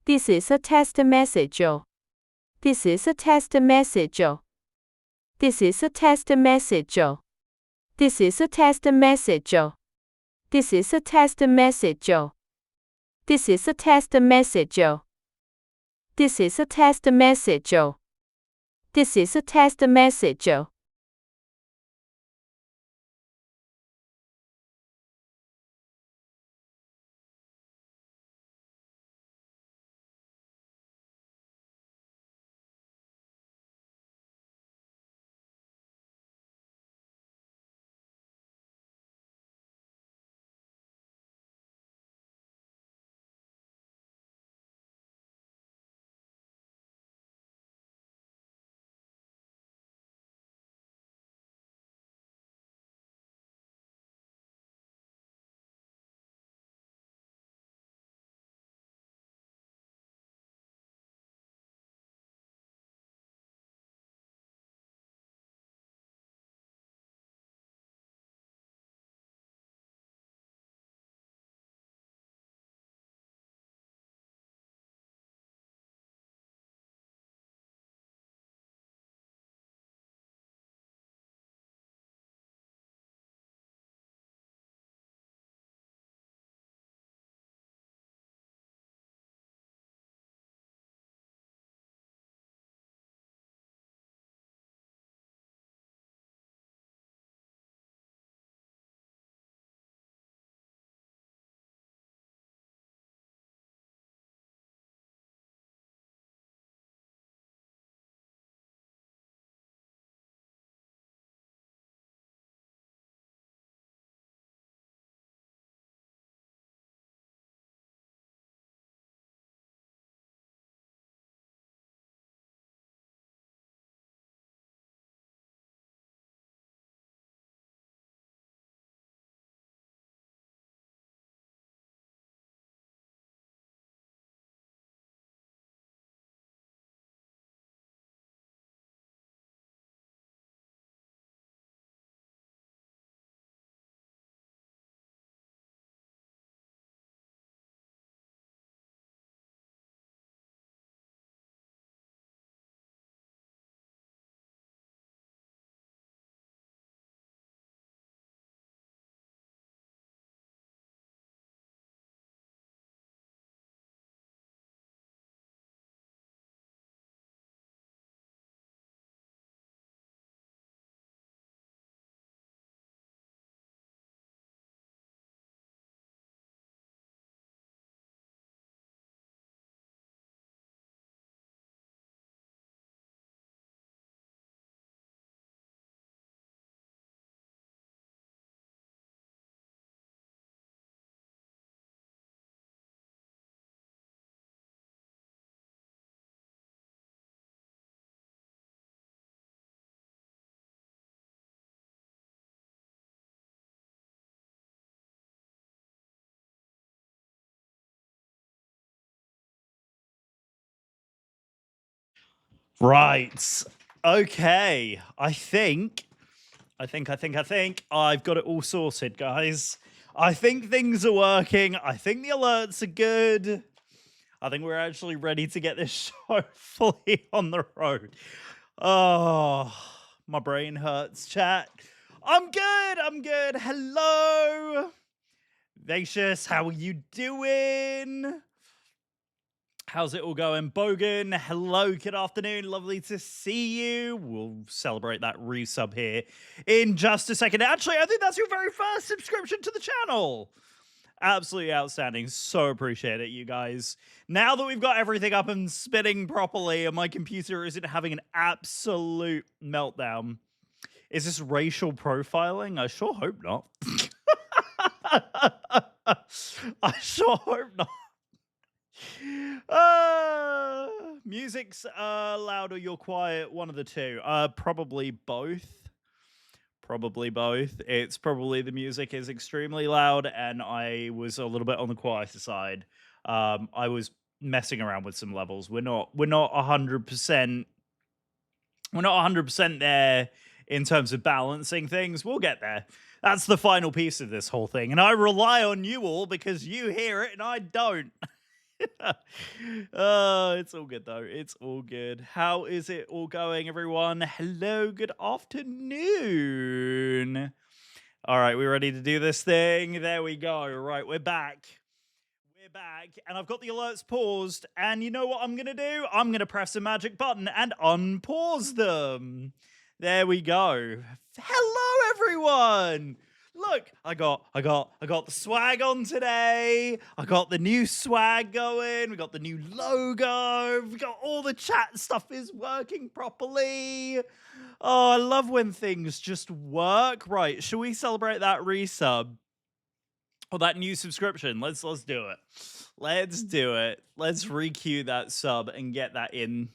This is a test message. This is a test message. This is a test message. This is a test message. This is a test message. This is a test message. This is a test message. This is a test message. Right. Okay. I think I've got it all sorted, guys. I think things are working. I think the alerts are good. I think we're actually ready to get this show fully on the road. Oh, my brain hurts, chat. I'm good. I'm good. Hello. Vacious, how are you doing? How's it all going? Bogan, hello, good afternoon. Lovely to see you. We'll celebrate that resub here in just a second. Actually, I think that's your very first subscription to the channel. Absolutely outstanding. So appreciate it, you guys. Now that we've got everything up and spinning properly and my computer isn't having an absolute meltdown, is this racial profiling? I sure hope not. I sure hope not. Music's loud or you're quiet, one of the two. Probably both. Probably both. It's probably the music is extremely loud and I was a little bit on the quieter side. I was messing around with some levels. We're not 100%. We're not 100% there in terms of balancing things. We'll get there. That's the final piece of this whole thing. And I rely on you all because you hear it and I don't. It's all good though. It's all good. How is it all going, everyone? Hello, good afternoon. All right, we ready to do this thing? There we go. Right, we're back. We're back, and I've got the alerts paused. And you know what I'm gonna do? I'm gonna press a magic button and unpause them. There we go. Hello, everyone. Look, I got the swag on today. I got the new swag going. We got the new logo. We got all the chat stuff is working properly. Oh, I love when things just work. Right, shall we celebrate that resub? Or that new subscription? Let's do it. Let's do it. Let's requeue that sub and get that in.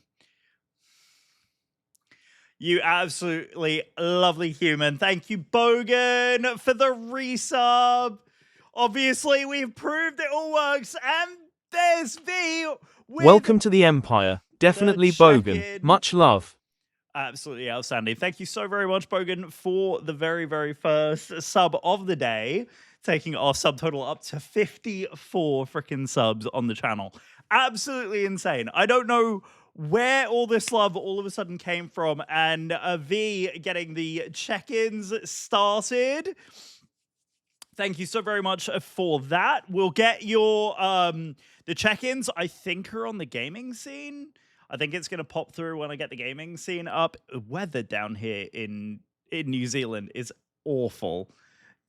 You absolutely lovely human. Thank you, Bogan, for the resub. Obviously, we've proved it all works. And there's V. Welcome to the Empire. Definitely Bogan. Much love. Absolutely outstanding. Thank you so very much, Bogan, for the very, very first sub of the day, taking our sub total up to 54 freaking subs on the channel. Absolutely insane. I don't know where all this love all of a sudden came from, and V getting the check-ins started. Thank you so very much for that. We'll get your the check-ins, I think, are on the gaming scene. I think it's going to pop through when I get the gaming scene up. Weather down here in New Zealand is awful.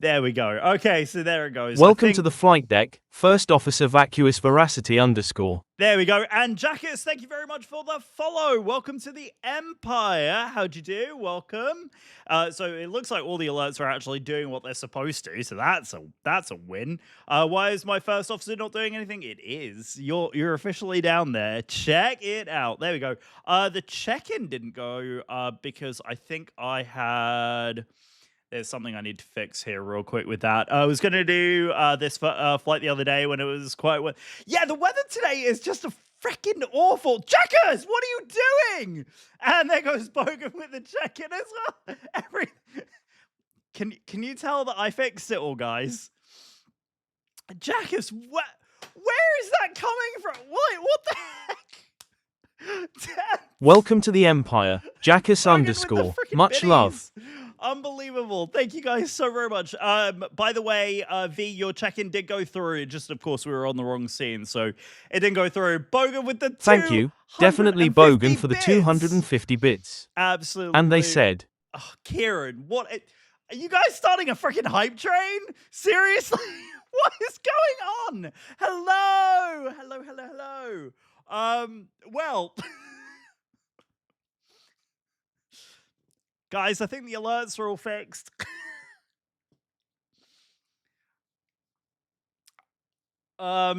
There we go. Okay, so there it goes. Welcome to the flight deck. First Officer Vacuous Veracity _ There we go. And Jackus, thank you very much for the follow. Welcome to the Empire. How'd you do? Welcome. So it looks like all the alerts are actually doing what they're supposed to. So that's a win. Why is my first officer not doing anything? It is. You're officially down there. Check it out. There we go. The check-in didn't go because I think I had... There's something I need to fix here real quick with that. I was going to do this flight the other day when it was quite... Yeah, the weather today is just a freaking awful. Jackers, what are you doing? And there goes Bogan with the check-in as well. Can you tell that I fixed it all, guys? Jackers, where is that coming from? What the heck? Welcome to the Empire. Jackus _ Much love. Unbelievable. Thank you guys so very much. By the way, V, your check-in did go through. It just, of course, we were on the wrong scene, so it didn't go through. Bogan with the Thank you. Definitely Bogan for the 250 bits. Absolutely. And they said... Oh, Kieran, what? Are you guys starting a freaking hype train? Seriously? What is going on? Hello. Well... Guys, I think the alerts are all fixed. I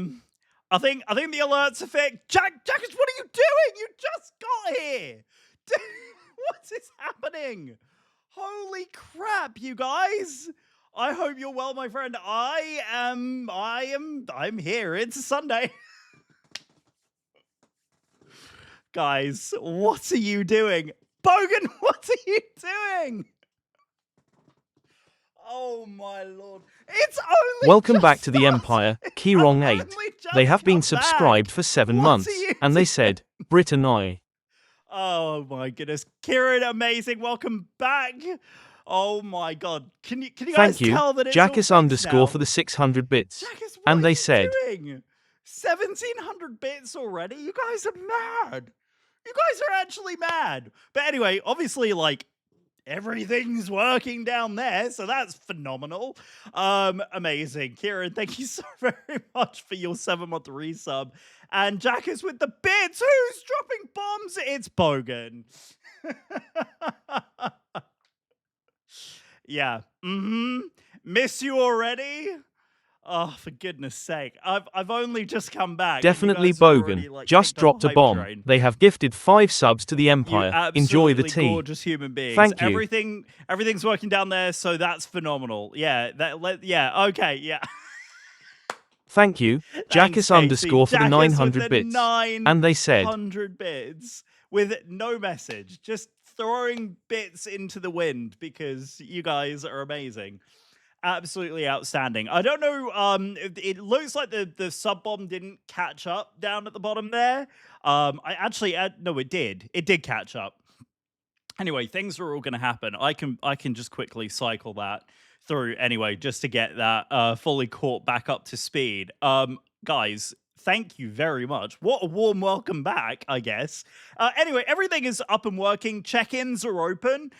think the alerts are fixed. Jackers, what are you doing? You just got here. What is happening? Holy crap, you guys. I hope you're well, my friend. I'm here. It's a Sunday. Guys, what are you doing? Bogan, what are you doing? Oh my lord. It's only Welcome back to the Empire, Kirong 8. They have been subscribed for 7 months. And they said, Britannia. Oh my goodness. Kieran, amazing. Welcome back. Oh my god. Can you guys tell that it's Jackus _ for the 600 bits. Jackus, what and are they you said, doing? 1700 bits already? You guys are mad. You guys are actually mad. But anyway, obviously, like, everything's working down there, so that's phenomenal. Amazing. Kieran, thank you so very much for your 7-month resub. And Jackus with the bits. Who's dropping bombs? It's Bogan. Yeah. Miss you already? Oh, for goodness sake. I've only just come back. Definitely Bogan. Already, just dropped a bomb. Train. They have gifted 5 subs to the Empire. Enjoy the tea. Gorgeous human beings. Thank you. Everything's working down there, so that's phenomenal. Yeah, okay, yeah. Thank you. Jackus _ for the 900 bits. And they said 100 bits with no message. Just throwing bits into the wind because you guys are amazing. absolutely outstanding. I don't know. It looks like the sub bomb didn't catch up down at the bottom there. I actually no, it did. It did catch up. Anyway, things are all going to happen. I can just quickly cycle that through anyway, just to get that fully caught back up to speed. Guys, thank you very much. What a warm welcome back, I guess. Anyway, everything is up and working. Check-ins are open.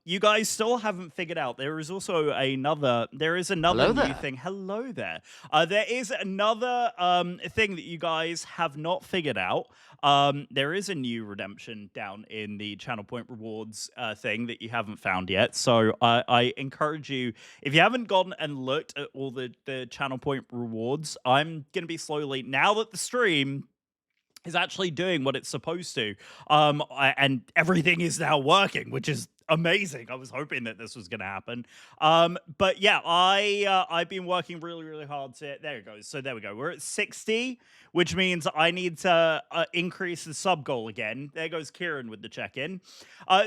You guys still haven't figured out. There is also another. There is another new thing. Hello there. There is another thing that you guys have not figured out. There is a new redemption down in the channel point rewards thing that you haven't found yet. So I encourage you, if you haven't gone and looked at all the channel point rewards, I'm going to be slowly, now that the stream is actually doing what it's supposed to, and everything is now working, which is amazing. I was hoping that this was going to happen. But yeah, I've been working really, really hard to, there it goes. So there we go. We're at 60, which means I need to increase the sub goal again. There goes Kieran with the check-in.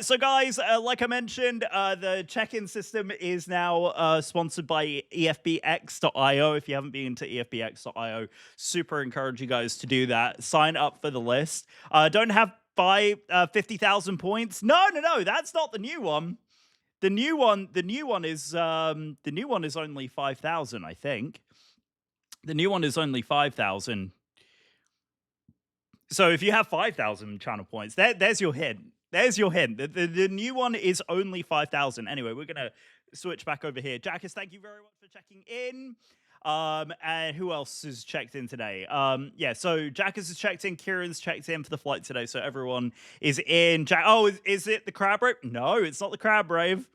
So guys, like I mentioned, the check-in system is now sponsored by EFBX.io. If you haven't been to EFBX.io, super encourage you guys to do that. Sign up for the list. Don't have 50,000 points. No, that's not the new one. The new one is only 5,000, I think. The new one is only 5,000. So if you have 5,000 channel points, there's your hint. There's your hint. The new one is only 5,000. Anyway, we're gonna switch back over here. Jackus, thank you very much for checking in. And who else has checked in today? Yeah, so Jackus has checked in, Kieran's checked in for the flight today, so everyone is in. Is it the crab rave? No, it's not the crab rave.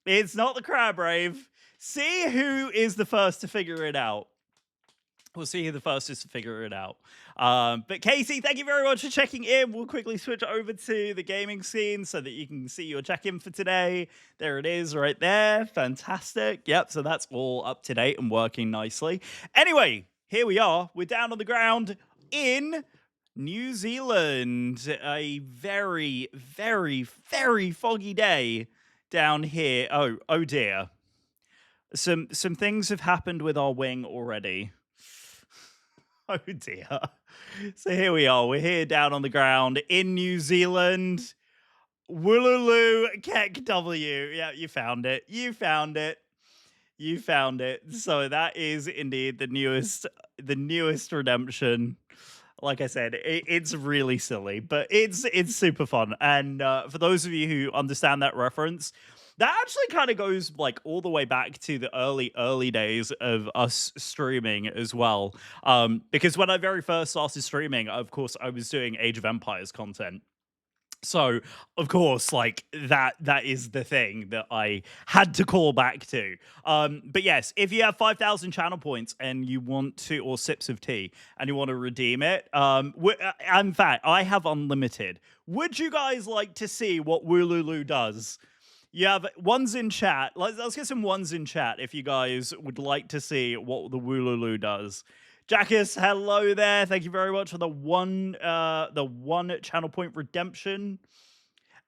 It's not the crab rave. See who is the first to figure it out. We'll see who the first is to figure it out. But Casey, thank you very much for checking in. We'll quickly switch over to the gaming scene so that you can see your check-in for today. There it is right there. Fantastic. Yep, so that's all up to date and working nicely. Anyway, here we are. We're down on the ground in New Zealand. A very, very, very foggy day down here. Oh dear. Some things have happened with our wing already. Oh dear. So here we are. We're here down on the ground in New Zealand. Woolulu Kek W. Yeah, you found it. You found it. You found it. So that is indeed the newest redemption. Like I said, it's really silly, but it's super fun. And for those of you who understand that reference, that actually kind of goes like all the way back to the early days of us streaming as well. Because when I very first started streaming, of course, I was doing Age of Empires content. So, of course, like that is the thing that I had to call back to. But yes, if you have 5,000 channel points and you want to, or sips of tea, and you want to redeem it, in fact, I have unlimited. Would you guys like to see what Woolulu does? You have ones in chat. Let's get some ones in chat if you guys would like to see what the Woolulu does. Jackus, hello there. Thank you very much for the one channel point redemption.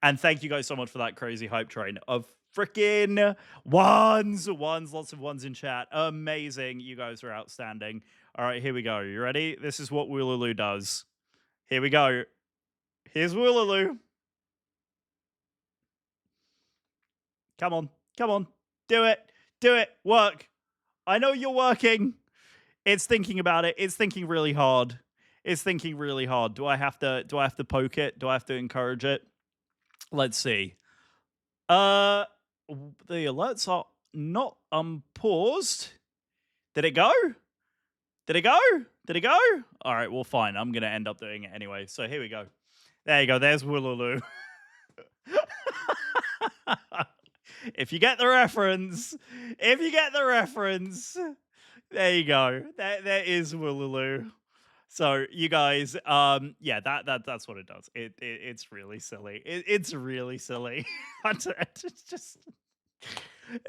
And thank you guys so much for that crazy hype train of freaking ones, lots of ones in chat. Amazing. You guys are outstanding. All right, here we go. You ready? This is what Woolulu does. Here we go. Here's Woolulu. Come on. Do it. Work. I know you're working. It's thinking about it. It's thinking really hard. Do I have to poke it? Do I have to encourage it? Let's see. The alerts are not unpaused. Did it go? All right, well, fine. I'm going to end up doing it anyway. So here we go. There you go. There's Woolulu. If you get the reference, there you go. There is Woolulu. So you guys, yeah, that's what it does. It's really silly. It's really silly. It's just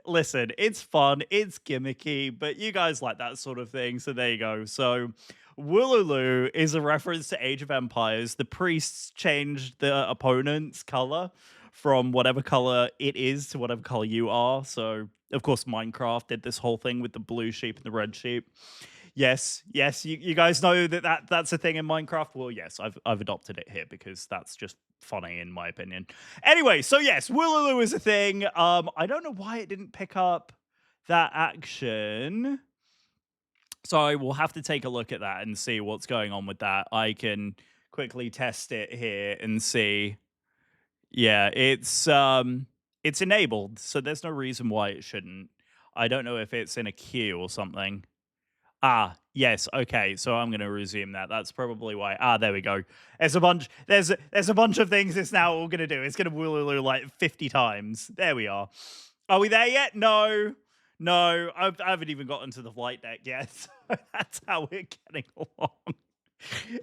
Listen, it's fun, it's gimmicky, but you guys like that sort of thing, so there you go. So, Woolulu is a reference to Age of Empires. The priests changed the opponent's color from whatever color it is to whatever color you are. So, of course, Minecraft did this whole thing with the blue sheep and the red sheep. Yes, you guys know that's a thing in Minecraft. Well, yes, I've adopted it here because that's just funny in my opinion. Anyway, so yes, Woolulu is a thing. I don't know why it didn't pick up that action. So I will have to take a look at that and see what's going on with that. I can quickly test it here and see. Yeah, it's enabled, so there's no reason why it shouldn't. I don't know if it's in a queue or something. Ah, yes. Okay, so I'm going to resume that. That's probably why. Ah, there we go. There's a bunch. There's a bunch of things it's now all going to do. It's going to wooloo like 50 times. There we are. Are we there yet? No. I haven't even gotten to the flight deck yet. So that's how we're getting along.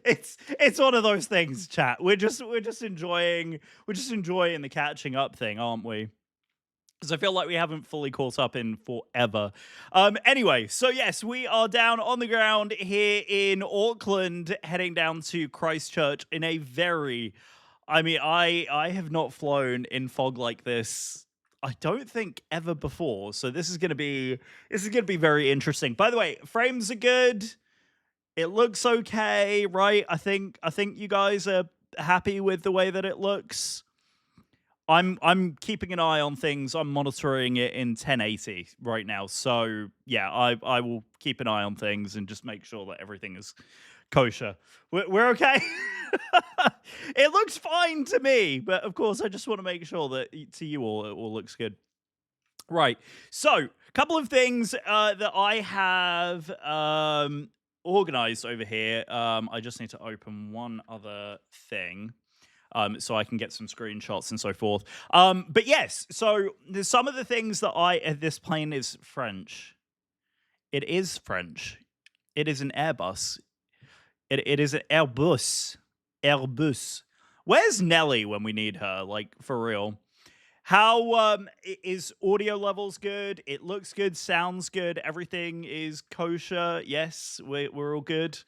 It's one of those things, chat. We're just enjoying the catching up thing, aren't we? Because I feel like we haven't fully caught up in forever. Anyway, so yes, we are down on the ground here in Auckland, heading down to Christchurch in a very... I mean, I have not flown in fog like this, I don't think, ever before. So this is gonna be very interesting. By the way, frames are good. It looks okay, right? I think you guys are happy with the way that it looks. I'm keeping an eye on things. I'm monitoring it in 1080 right now. So yeah, I will keep an eye on things and just make sure that everything is kosher. We're okay. It looks fine to me, but of course I just want to make sure that to you all it all looks good. Right. So a couple of things that I have organized over here. I just need to open one other thing. So I can get some screenshots and so forth. But yes, so there's some of the things that this plane is French. It is French. It is an Airbus. It is an Airbus. Airbus. Where's Nelly when we need her? Like, for real. How is audio levels good? It looks good, sounds good. Everything is kosher. Yes, we're all good.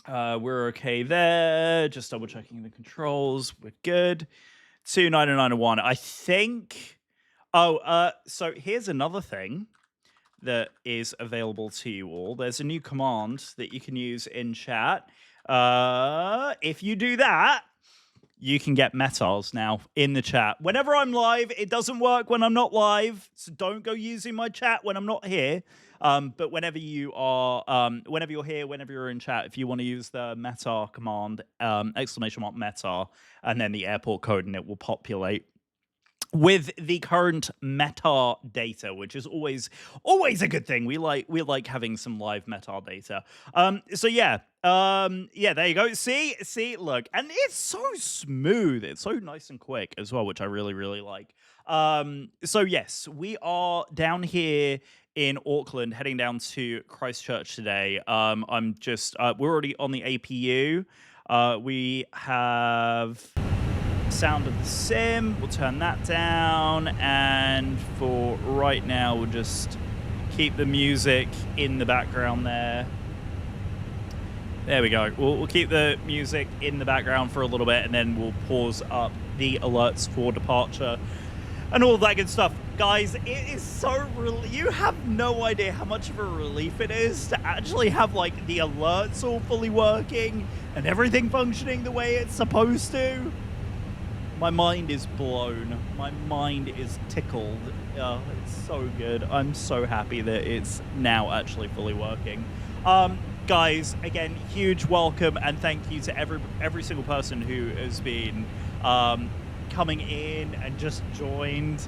We're okay there. Just double checking the controls. We're good. 299.1. I think. Oh, so here's another thing that is available to you all. There's a new command that you can use in chat. If you do that, you can get metals now in the chat. Whenever I'm live, it doesn't work when I'm not live, so don't go using my chat when I'm not here. But whenever you are, whenever you're here, whenever you're in chat, if you want to use the meta command, exclamation mark meta, and then the airport code, and it will populate with the current metadata, which is always a good thing. We like having some live metadata. So yeah, there you go. See, look, and it's so smooth. It's so nice and quick as well, which I really like. So yes, we are down here in Auckland, heading down to Christchurch today. I'm just we're already on the APU. We have sound of the sim. We'll turn that down, and for right now, we'll just keep the music in the background there. There we go. We'll keep the music in the background for a little bit, and then we'll pause up the alerts for departure and all that good stuff. Guys, it is so you have no idea how much of a relief it is to actually have like the alerts all fully working and everything functioning the way it's supposed to. My mind is blown. My mind is tickled. It's so good. I'm so happy that it's now actually fully working. Guys, again, huge welcome and thank you to every single person who has been coming in and just joined.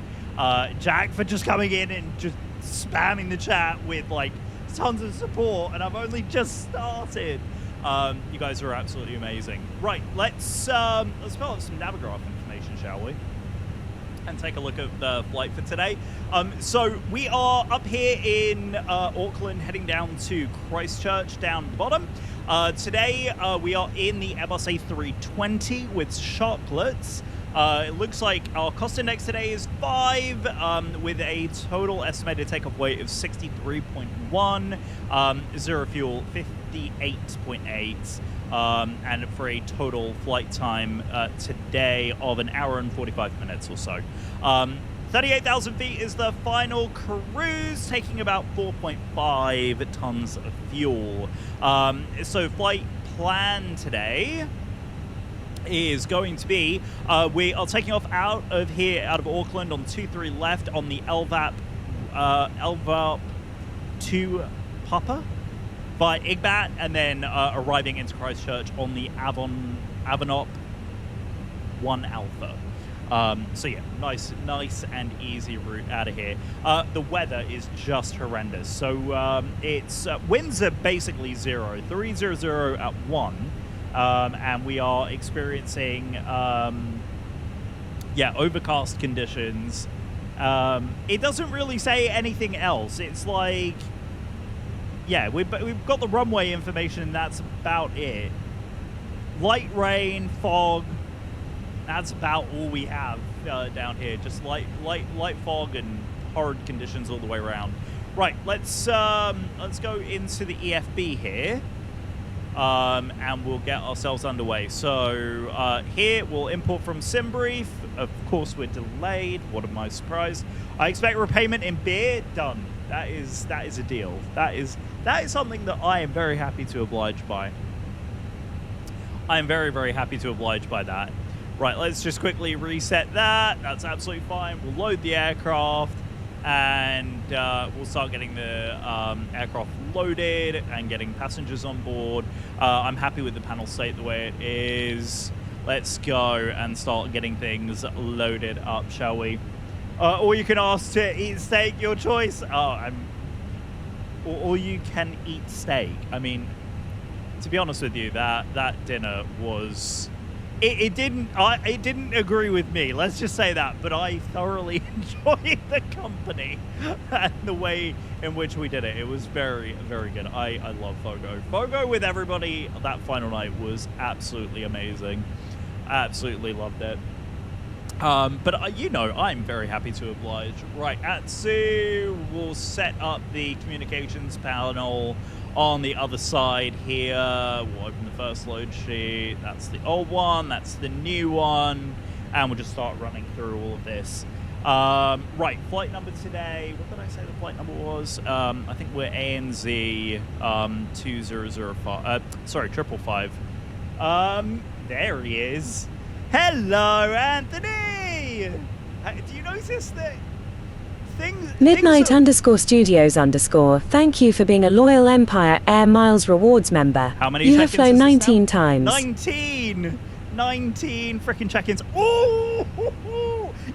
Jack for just coming in and just spamming the chat with like tons of support, and I've only just started. You guys are absolutely amazing. Right, let's fill out some Navigraph information, shall we? and take a look at the flight for today. So we are up here in Auckland, heading down to Christchurch down at the bottom. Today we are in the Airbus A320 with sharklets. It looks like our cost index today is 5, with a total estimated takeoff weight of 63.1, zero fuel 58.8, and for a total flight time today of an hour and 45 minutes or so. 38,000 feet is the final cruise, taking about 4.5 tons of fuel. So flight plan today is going to be, we are taking off out of Auckland on 23 left on the LVAP 2 Papa by Igbat, and then arriving into Christchurch on the Avanop 1 Alpha. So yeah, nice and easy route out of here. The weather is just horrendous. So it's winds are basically 300 at 1. And we are experiencing, overcast conditions. It doesn't really say anything else. It's like, yeah, we've got the runway information, and that's about it. Light rain, fog, that's about all we have down here. Just light fog and horrid conditions all the way around. Right, let's go into the EFB here. And we'll get ourselves underway. So here we'll import from SimBrief. Of course, we're delayed. What am I surprised? I expect repayment in beer. Done. That is a deal. That is something that I am very happy to oblige by. I am very, very happy to oblige by that. Right, let's just quickly reset that. That's absolutely fine. We'll load the aircraft, and we'll start getting the aircraft loaded and getting passengers on board. I'm happy with the panel state the way it is. Let's go and start getting things loaded up, shall we? Or you can ask to eat steak, your choice. Or you can eat steak. I mean, to be honest with you, that dinner was... It didn't agree with me, let's just say that, but I thoroughly enjoyed the company and the way in which we did it. It was very, very good. I love Fogo. Fogo with everybody that final night was absolutely amazing. Absolutely loved it. But I'm very happy to oblige. Right, Atsu will set up the communications panel on the other side here. We'll open the first load sheet. That's the old one. That's the new one. And we'll just start running through all of this. Right, flight number today. What did I say the flight number was? I think we're ANZ 2005. Sorry, 555. There he is. Hello, Anthony. Do you notice that Midnight_studios_. Thank you for being a loyal Empire Air Miles Rewards member. How many you have check-ins flown is this 19 now? times. 19 freaking check-ins. Oh,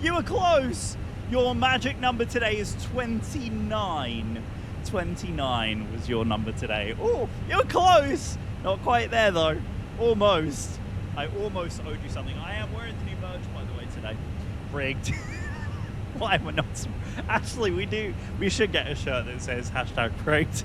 you were close. Your magic number today is 29. 29 was your number today. Oh, you were close. Not quite there though. Almost. I almost owed you something. I am wearing the new merch, by the way, today. Rigged. Why am I not? Actually, we should get a shirt that says #rigged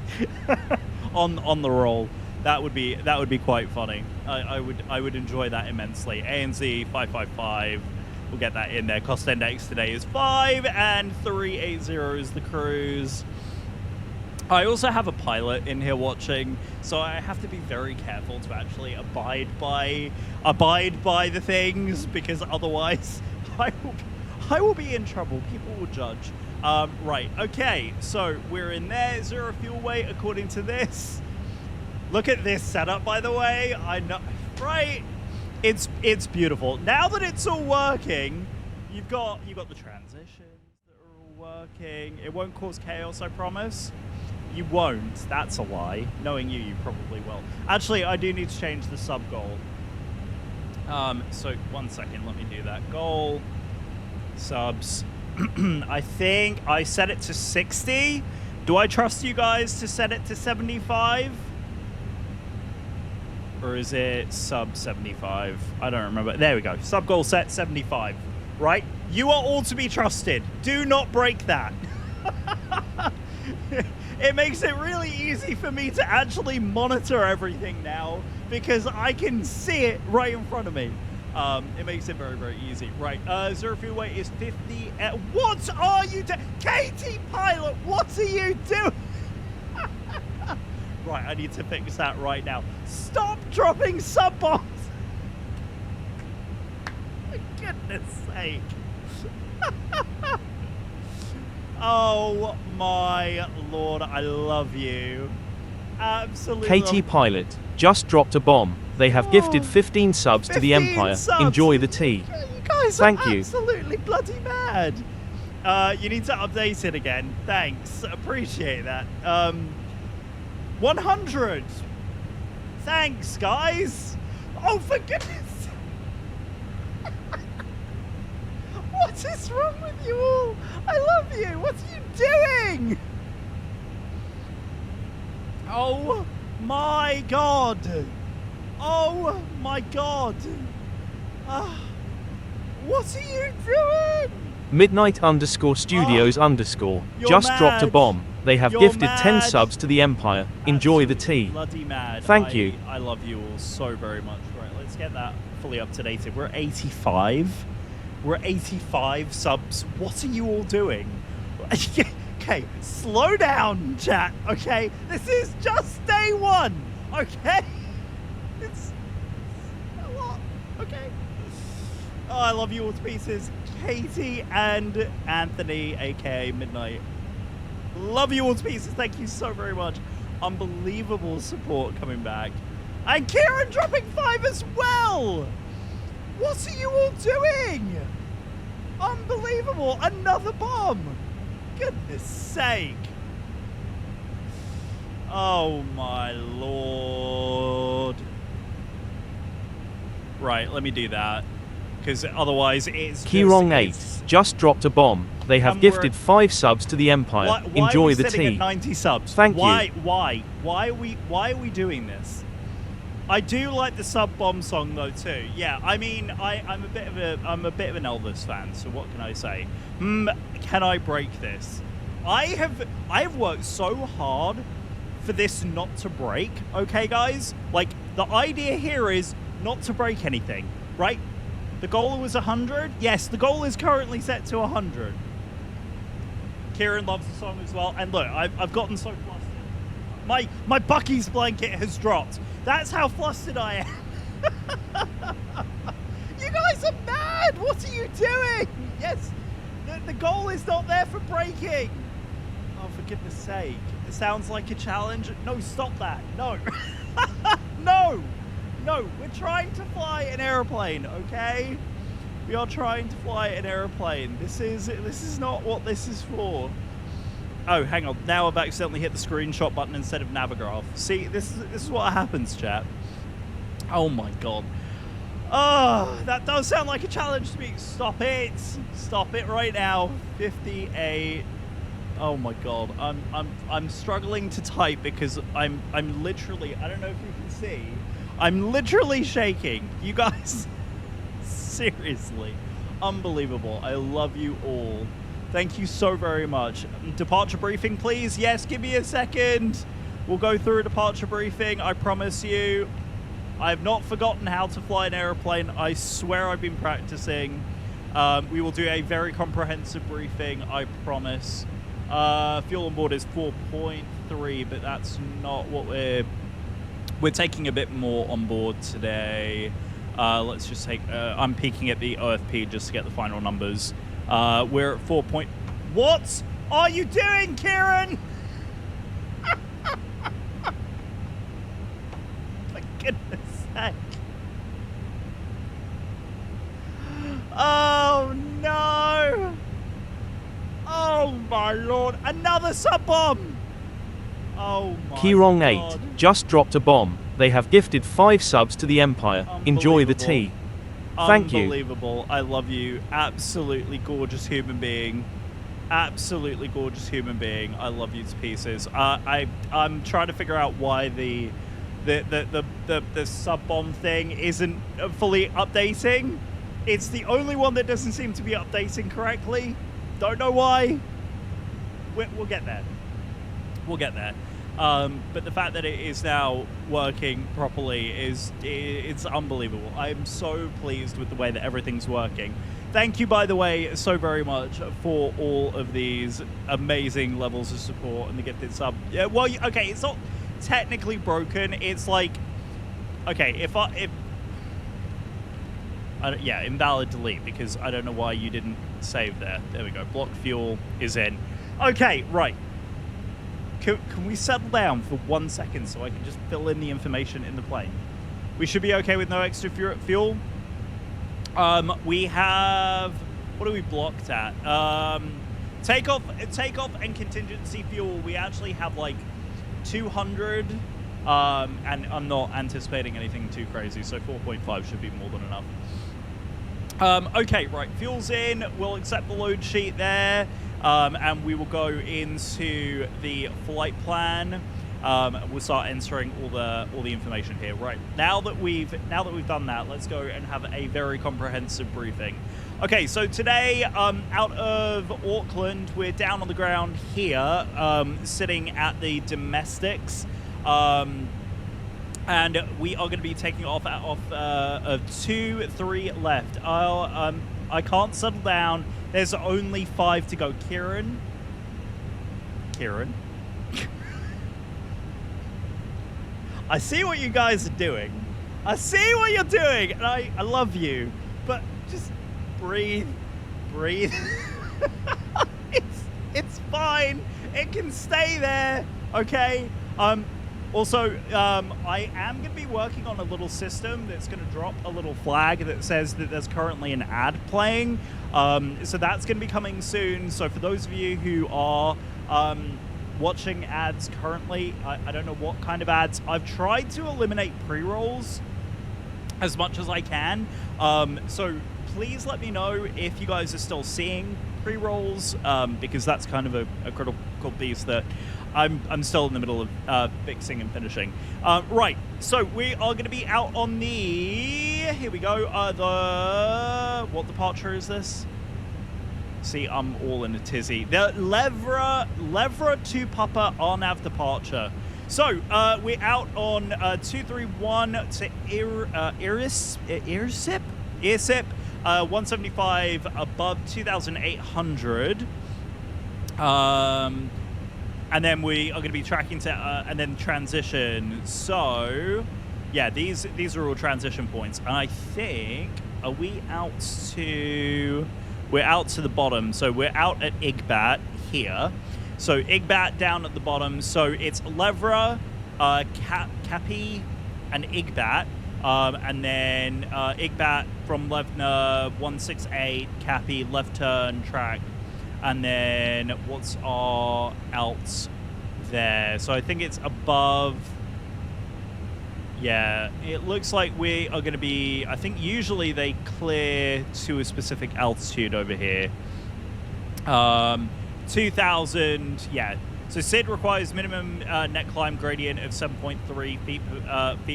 on the roll. That would be quite funny. I would enjoy that immensely. ANZ 555. We'll get that in there. Cost index today is 5, and 380 is the cruise. I also have a pilot in here watching, so I have to be very careful to actually abide by the things, because otherwise I will be in trouble. People will judge. Right, okay, so we're in there. 0 fuel weight according to this. Look at this setup, by the way. I know, right? It's beautiful. Now that it's all working, you've got the transitions that are all working. It won't cause chaos, I promise. You won't. That's a lie. Knowing you probably will. Actually, I do need to change the sub goal. So 1 second, let me do that. Goal, subs. I think I set it to 60. Do I trust you guys to set it to 75? Or is it sub 75? I don't remember. There we go. Sub goal set 75. Right? You are all to be trusted. Do not break that. It makes it really easy for me to actually monitor everything now because I can see it right in front of me. It makes it very, very easy. Right, zero fuel weight is 50. What are you doing? Katie Pilot, what are you doing? Right, I need to fix that right now. Stop dropping sub-bombs. For goodness sake. Oh my lord, I love you. Absolutely. Katie Pilot just dropped a bomb. They have gifted 15 subs to the 15 Empire. subs. Enjoy the tea. You guys Thank are you. absolutely bloody mad. You need to update it again. Thanks. Appreciate that. 100. Thanks, guys. Oh, for goodness. What is wrong with you all? I love you. What are you doing? Oh my god. Oh my god. What are you doing? Midnight_studios_. You're Just dropped a mad. bomb. They have You're gifted 10 mad. subs to the Empire. Enjoy the tea. Bloody mad. Thank you. I love you all so very much. Right, let's get that fully up to date. We're at 85. We're at 85 subs. What are you all doing? Okay, slow down, chat. Okay, this is just day one. Okay, it's a lot. Okay. Oh, I love you all to pieces, Katie and Anthony, aka Midnight. Love you all to pieces. Thank you so very much. Unbelievable support coming back. And Kieran dropping 5 as well. What are you all doing? Unbelievable. Another bomb. Goodness sake. Oh my lord. Right, let me do that. Because otherwise it's Kirong 8 just dropped a bomb. They have And gifted 5 subs to the Empire. Why Enjoy are we the sitting tea. at 90 subs? Thank you. Why are we doing this? I do like the sub bomb song though too. Yeah, I mean I'm a bit of an Elvis fan, so what can I say? Can I break this? I have worked so hard for this not to break, okay guys? Like the idea here is not to break anything, right? The goal was 100. Yes, the goal is currently set to 100. Kieran loves the song as well. And look, I've gotten so flustered. My Bucky's blanket has dropped. That's how flustered I am. You guys are mad. What are you doing? Yes, the goal is not there for breaking. Oh, for goodness sake. It sounds like a challenge. No, stop that. No. No. No, we're trying to fly an airplane, okay? We are trying to fly an airplane. This is not what this is for. Oh, hang on. Now I've accidentally hit the screenshot button instead of Navigraph. See, this is what happens, chat. Oh my god. Oh, that does sound like a challenge to me. Stop it. Stop it right now. 58. Oh my god. I'm struggling to type because I'm literally, I don't know if you can see. I'm literally shaking. You guys, seriously, unbelievable. I love you all. Thank you so very much. Departure briefing, please. Yes, give me a second. We'll go through a departure briefing. I promise you. I have not forgotten how to fly an airplane. I swear I've been practicing. We will do a very comprehensive briefing, I promise. Fuel on board is 4.3, but that's not what we're taking a bit more on board today. Let's just take, I'm peeking at the OFP just to get the final numbers. We're at 4. What are you doing, Kieran? For goodness sake. Oh no. Oh my lord. Another sub bomb. Oh my Kirong god. 8 just dropped a bomb. They have gifted 5 subs to the Empire. Enjoy the tea. Thank you. Unbelievable. I love you. Absolutely gorgeous human being. Absolutely gorgeous human being. I love you to pieces. I'm trying to figure out why the sub bomb thing isn't fully updating. It's the only one that doesn't seem to be updating correctly. Don't know why. We'll get there. We'll get there. But the fact that it is now working properly it's unbelievable. I'm so pleased with the way that everything's working. Thank you, by the way, so very much for all of these amazing levels of support and the gifted sub. Yeah, well, okay, it's not technically broken. It's like, okay, yeah, invalid delete, because I don't know why you didn't save there. There we go. Block fuel is in. Okay, right. Can we settle down for 1 second so I can just fill in the information in the plane? We should be okay with no extra fuel. We have, what are we blocked at? Takeoff and contingency fuel. We actually have like 200, and I'm not anticipating anything too crazy, so 4.5 should be more than enough. Okay, right, fuel's in. We'll accept the load sheet there, and we will go into the flight plan. We'll start entering all the information here. Right, now that we've done that, let's go and have a very comprehensive briefing. Okay, so today, out of Auckland, we're down on the ground here, sitting at the domestics, and we are going to be taking off of 2-3 left. I can't settle down. There's only 5 to go. Kieran. I see what you guys are doing. I see what you're doing, and I love you. But just breathe. It's fine. It can stay there. Okay. Also, I am going to be working on a little system that's going to drop a little flag that says that there's currently an ad playing. So that's going to be coming soon. So for those of you who are watching ads currently, I don't know what kind of ads. I've tried to eliminate pre-rolls as much as I can. So please let me know if you guys are still seeing pre-rolls, because that's kind of a critical piece that I'm still in the middle of fixing and finishing. Right, so we are going to be out on the, here we go, what departure is this? See, I'm all in a tizzy. The Levra to Papa RNAV departure. So, we're out on 231 to Irsip, 175 above 2,800. And then we are going to be tracking to, and then transition. So, yeah, these are all transition points. And I think, are we out to, we're out to the bottom. So we're out at Igbat here. So Igbat down at the bottom. So it's Levra, Capi, and Igbat. And then Igbat from Levna, 168, Capi, left turn, track. And then what's our Alps there? So I think it's above. Yeah, it looks like we are going to be, I think usually they clear to a specific altitude over here. 2,000, yeah. So SID requires minimum net climb gradient of 7.3 feet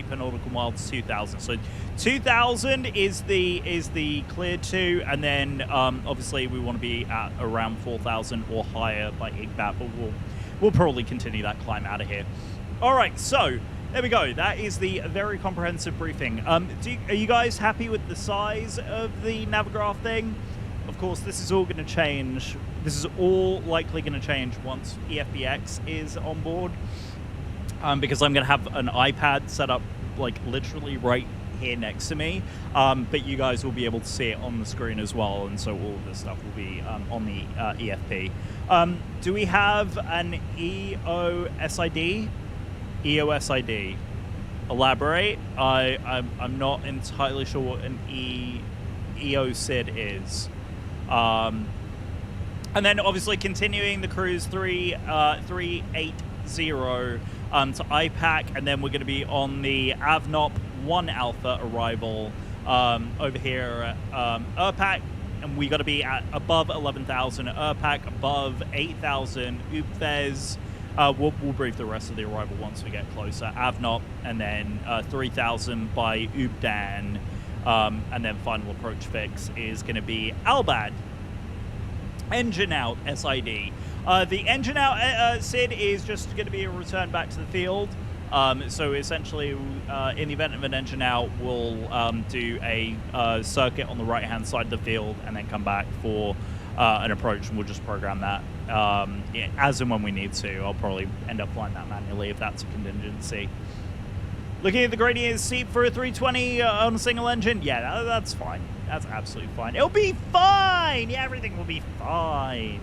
per nautical mile to 2,000. So 2,000 is the cleared to, and then obviously we want to be at around 4,000 or higher by Igbat, but we'll probably continue that climb out of here. All right, so there we go. That is the very comprehensive briefing. Are you guys happy with the size of the Navigraph thing? Of course, this is all going to change. This is all likely going to change once EFBX is on board, because I'm going to have an iPad set up like literally right here next to me, but you guys will be able to see it on the screen as well, and so all of this stuff will be on the EFP. Do we have an EOSID? EOSID. Elaborate. I'm not entirely sure what an EOSID is. And then obviously continuing the cruise 380 to IPAC, and then we're going to be on the AVNOP 1 Alpha arrival over here at Urpac, and we got to be at above 11,000 at Urpac, above 8,000 Upfez. We'll brief the rest of the arrival once we get closer. AVNOP, and then 3,000 by Ubdan. And then final approach fix is going to be Albad. Engine out, SID. The engine out, SID, is just going to be a return back to the field. So essentially, in the event of an engine out, we'll do a circuit on the right-hand side of the field and then come back for an approach, and we'll just program that as and when we need to. I'll probably end up flying that manually if that's a contingency. Looking at the gradient steep for a 320 on a single engine. Yeah, that's fine. That's absolutely fine. It'll be fine. Yeah, everything will be fine.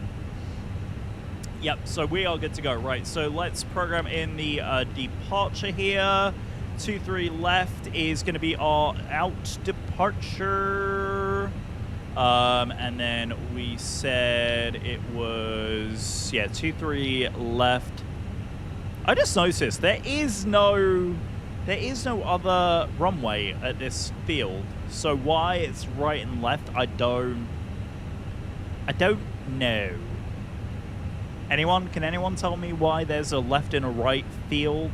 Yep, so we are good to go. Right, so let's program in the departure here. 23 left is going to be our out departure. And then we said it was, yeah, 23 left. I just noticed there is no other runway at this field. So why it's right and left, I don't know. Can anyone tell me why there's a left and a right field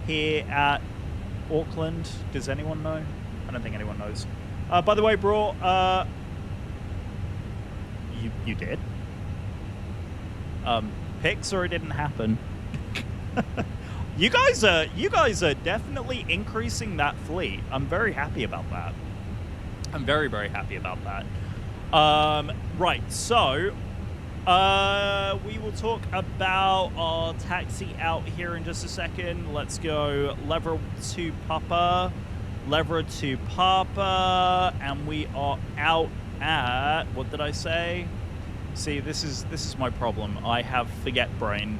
here at Auckland? Does anyone know? I don't think anyone knows. By the way, bro, you did? Pics, or it didn't happen? You guys are definitely increasing that fleet. I'm very happy about that. I'm very, very happy about that. Right, so we will talk about our taxi out here in just a second. Let's go lever to Papa, and we are out at, what did I say? See, this is my problem. I have forget brain.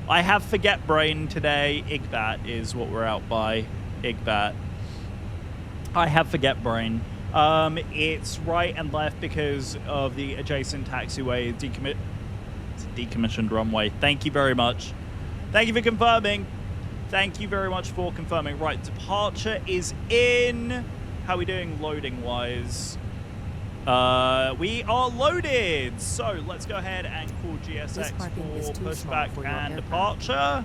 Today. Igbat is what we're out by. Igbat. I have forget brain. It's right and left because of the adjacent taxiway decommissioned runway. Thank you very much. Thank you for confirming. Thank you very much for confirming. Right, departure is in. How are we doing loading wise? We are loaded, so let's go ahead and call GSX for pushback and departure,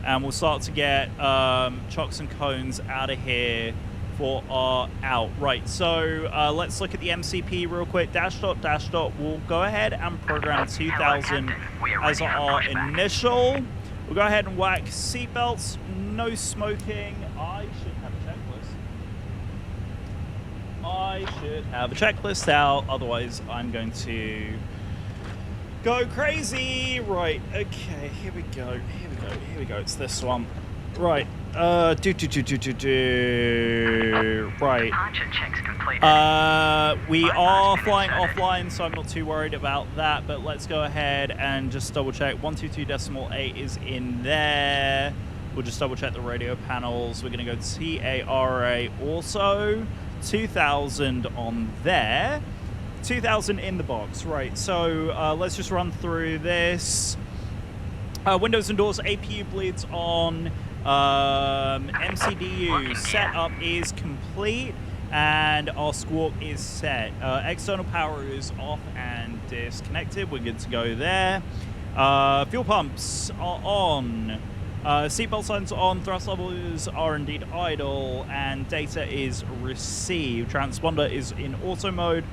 and we'll start to get chocks and cones out of here for our out. Right, so let's look at the MCP real quick. Dash dot. We'll go ahead and program 2000 as our initial. We'll go ahead and whack seatbelts, no smoking. I should have a checklist out, otherwise I'm going to go crazy. Right, okay, here we go. It's this one. Right, right. We are flying offline, so I'm not too worried about that, but let's go ahead and just double check. 122.8 is in there. We'll just double check the radio panels. We're going to go TARA also. 2000 on there, 2000 in the box. Right, so let's just run through this. Windows and doors, APU bleeds on, MCDU setup is complete, and our squawk is set. External power is off and disconnected. We're good to go there. Fuel pumps are on. Seatbelt signs on, thrust levels are indeed idle, and data is received. Transponder is in auto mode.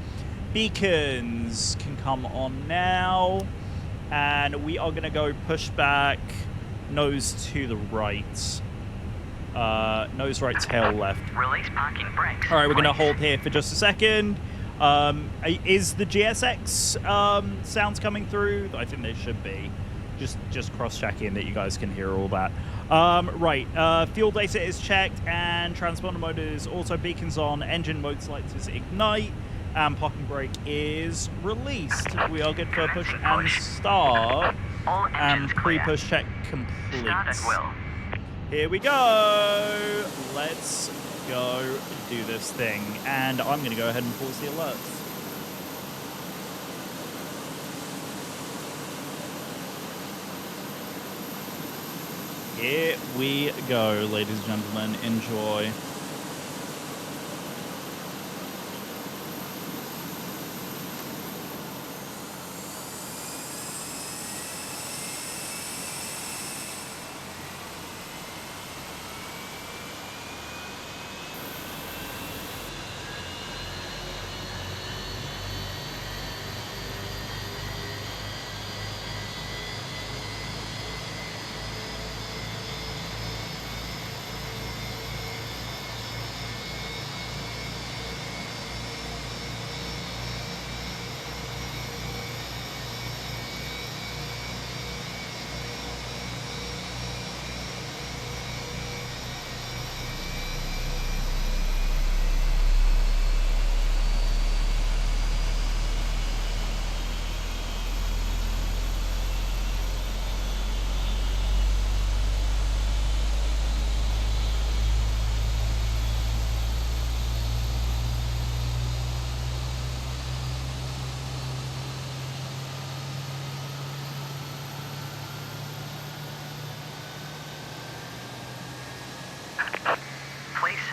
Beacons can come on now, and we are going to go pushback, nose to the right. Nose right, tail left. Release parking brakes. All right, we're going to hold here for just a second. Is the GSX sounds coming through? I think they should be. Just cross-checking that you guys can hear all that. Right, fuel data is checked, and transponder mode is also beacons on, engine mode selected is ignite, and parking brake is released. We are good for push and start, and pre-push check complete. Here we go. Let's go do this thing, and I'm going to go ahead and pause the alerts. Here we go, ladies and gentlemen. Enjoy.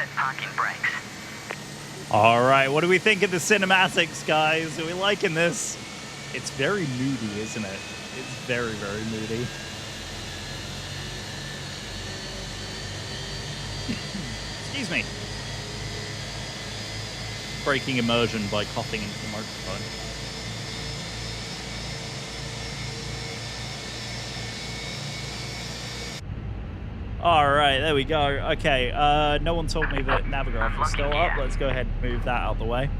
set parking brakes. All right, what do we think of the cinematics, guys? Are we liking this? It's very moody, isn't it? It's very, very moody. Excuse me. Breaking immersion by coughing into the microphone. All right, there we go. Okay, no one told me that Navigaph was still up. Let's go ahead and move that out of the way.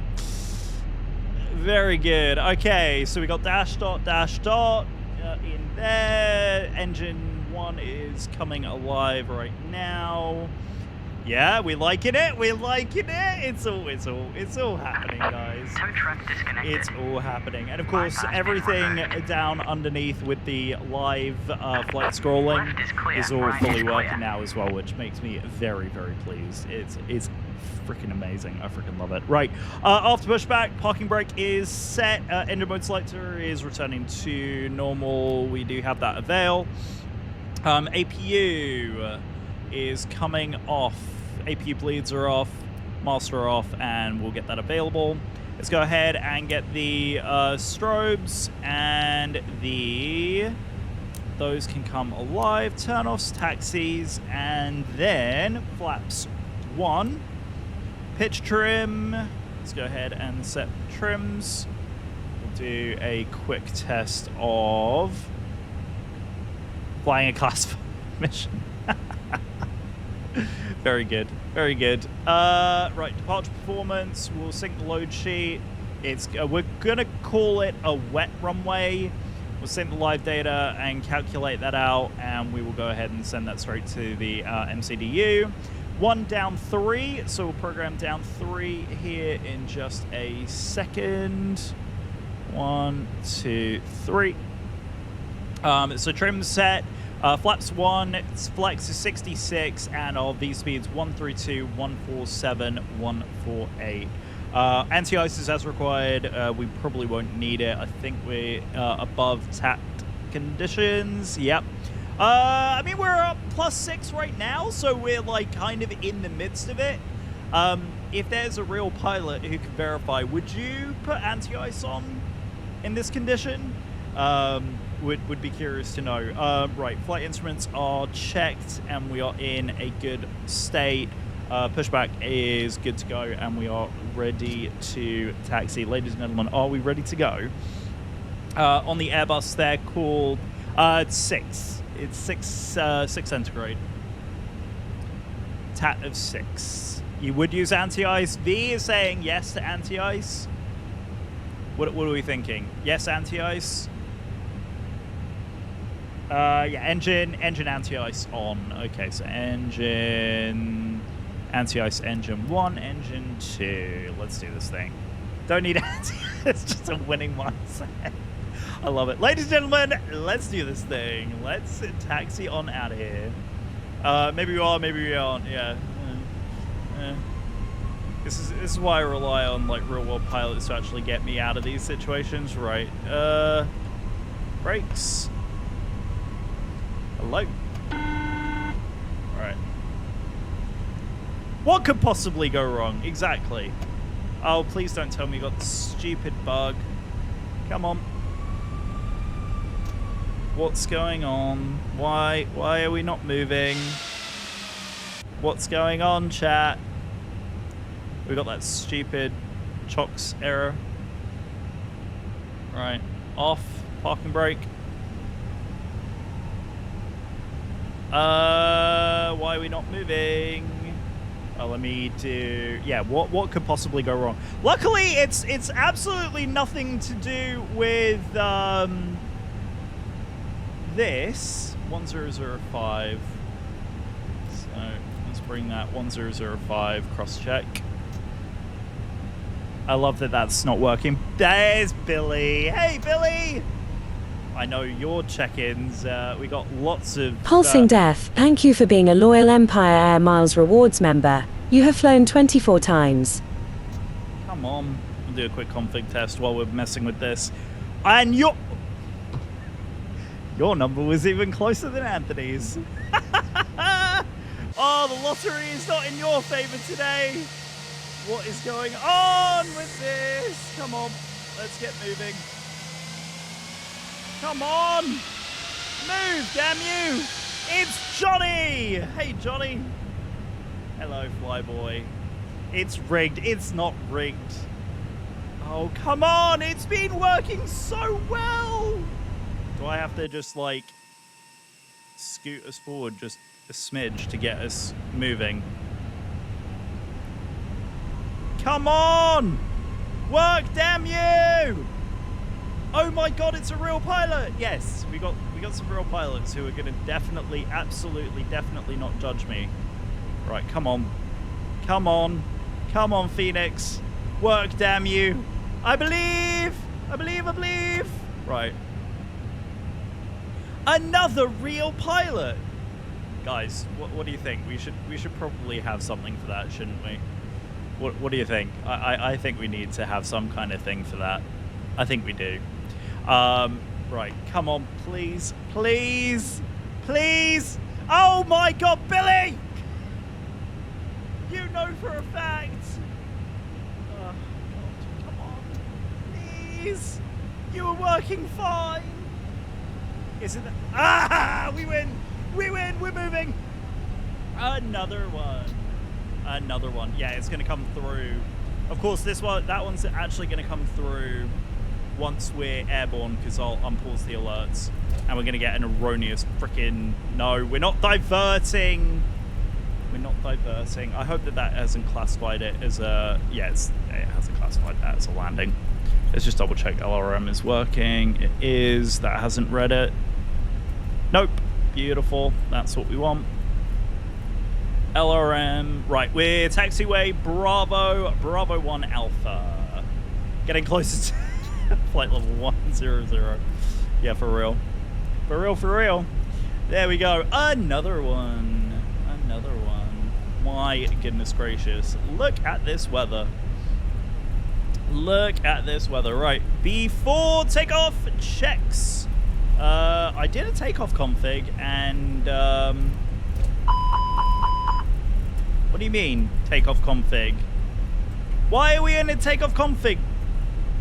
Very good. Okay, so we got dash dot in there. Engine 1 is coming alive right now. Yeah, we liking it. We liking it. It's all happening, guys. Tow truck disconnected. It's all happening, and of course, everything down underneath with the live flight scrolling is all fully working now as well, which makes me very, very pleased. It's freaking amazing. I freaking love it. Right, after pushback, parking brake is set. Engine mode selector is returning to normal. We do have that avail. APU is coming off. APU bleeds are off, master are off, and we'll get that available. Let's go ahead and get the strobes and those can come alive. Turn-offs, taxis, and then flaps 1. Pitch trim. Let's go ahead and set trims. We'll do a quick test of flying a class 5 mission. Very good, very good. Right, departure performance. We'll sync the load sheet. It's we're gonna call it a wet runway. We'll sync the live data and calculate that out, and we will go ahead and send that straight to the MCDU. 1 down 3, so we'll program down 3 here in just a second. 1, 2, 3. So trim set. Flaps 1, flex is 66, and our V speeds 132, 147, 148. Anti-ice is as required. We probably won't need it. I think we're above TAP conditions. Yep. I mean, we're up +6 right now, so we're like kind of in the midst of it. If there's a real pilot who can verify, would you put anti-ice on in this condition? Would be curious to know. Right, flight instruments are checked and we are in a good state. Pushback is good to go and we are ready to taxi. Ladies and gentlemen, are we ready to go? On the Airbus, they're called 6. It's 6 centigrade. TAT of 6. You would use anti-ice. V is saying yes to anti-ice. What are we thinking? Yes, anti-ice. Yeah, engine anti-ice on. Okay, so engine anti-ice, engine 1, engine 2. Let's do this thing. Don't need anti-ice. It's just a winning mindset. I love it. Ladies and gentlemen, let's do this thing. Let's taxi on out of here. Maybe we are, maybe we aren't. Yeah. This is why I rely on like real world pilots to actually get me out of these situations. Right. Brakes. Hello. Alright. What could possibly go wrong? Exactly. Oh, please don't tell me you got the stupid bug. Come on. What's going on? Why are we not moving? What's going on, chat? We got that stupid chocks error. Right. Off. Parking brake. Why are we not moving? Oh, let me do... Yeah, what could possibly go wrong? Luckily, it's absolutely nothing to do with, this. 1005. So, let's bring that 1005 cross-check. I love that that's not working. There's Billy. Hey, Billy! I know your check-ins. We got lots of... Pulsing Death, thank you for being a loyal Empire Air Miles Rewards member. You have flown 24 times. Come on. We'll do a quick config test while we're messing with this. And your number was even closer than Anthony's. Oh, the lottery is not in your favor today. What is going on with this? Come on, let's get moving. Come on, move, damn you. It's Johnny. Hey, Johnny. Hello, Flyboy. It's rigged. It's not rigged. Oh, come on. It's been working so well. Do I have to just, like, scoot us forward just a smidge to get us moving? Come on. Work, damn you. Oh my God, it's a real pilot. Yes, we got some real pilots who are going to definitely, absolutely, definitely not judge me. Right, come on. Come on. Come on, Phoenix. Work, damn you. I believe. I believe. I believe. Right. Another real pilot. Guys, what do you think? We should probably have something for that, shouldn't we? What do you think? I think we need to have some kind of thing for that. I think we do. Right, come on, please, please, please. Oh my God, Billy! You know for a fact. Oh, God, come on, please. You were working fine. Isn't it? Ah, we win. We win. We're moving. Another one. Another one. Yeah, it's going to come through. Of course, that one's actually going to come through once we're airborne, because I'll unpause the alerts and we're going to get an erroneous freaking... No, we're not diverting. We're not diverting. I hope that hasn't classified it as a... Yes, it hasn't classified that as a landing. Let's just double check LRM is working. It is. That hasn't read it. Nope. Beautiful. That's what we want. LRM. Right, we're taxiway Bravo 1 Alpha. Getting closer to flight level 100. Yeah, for real. For real, for real. There we go. Another one. Another one. My goodness gracious. Look at this weather. Look at this weather. Right, before takeoff checks. I did a takeoff config and what do you mean takeoff config? Why are we in a takeoff config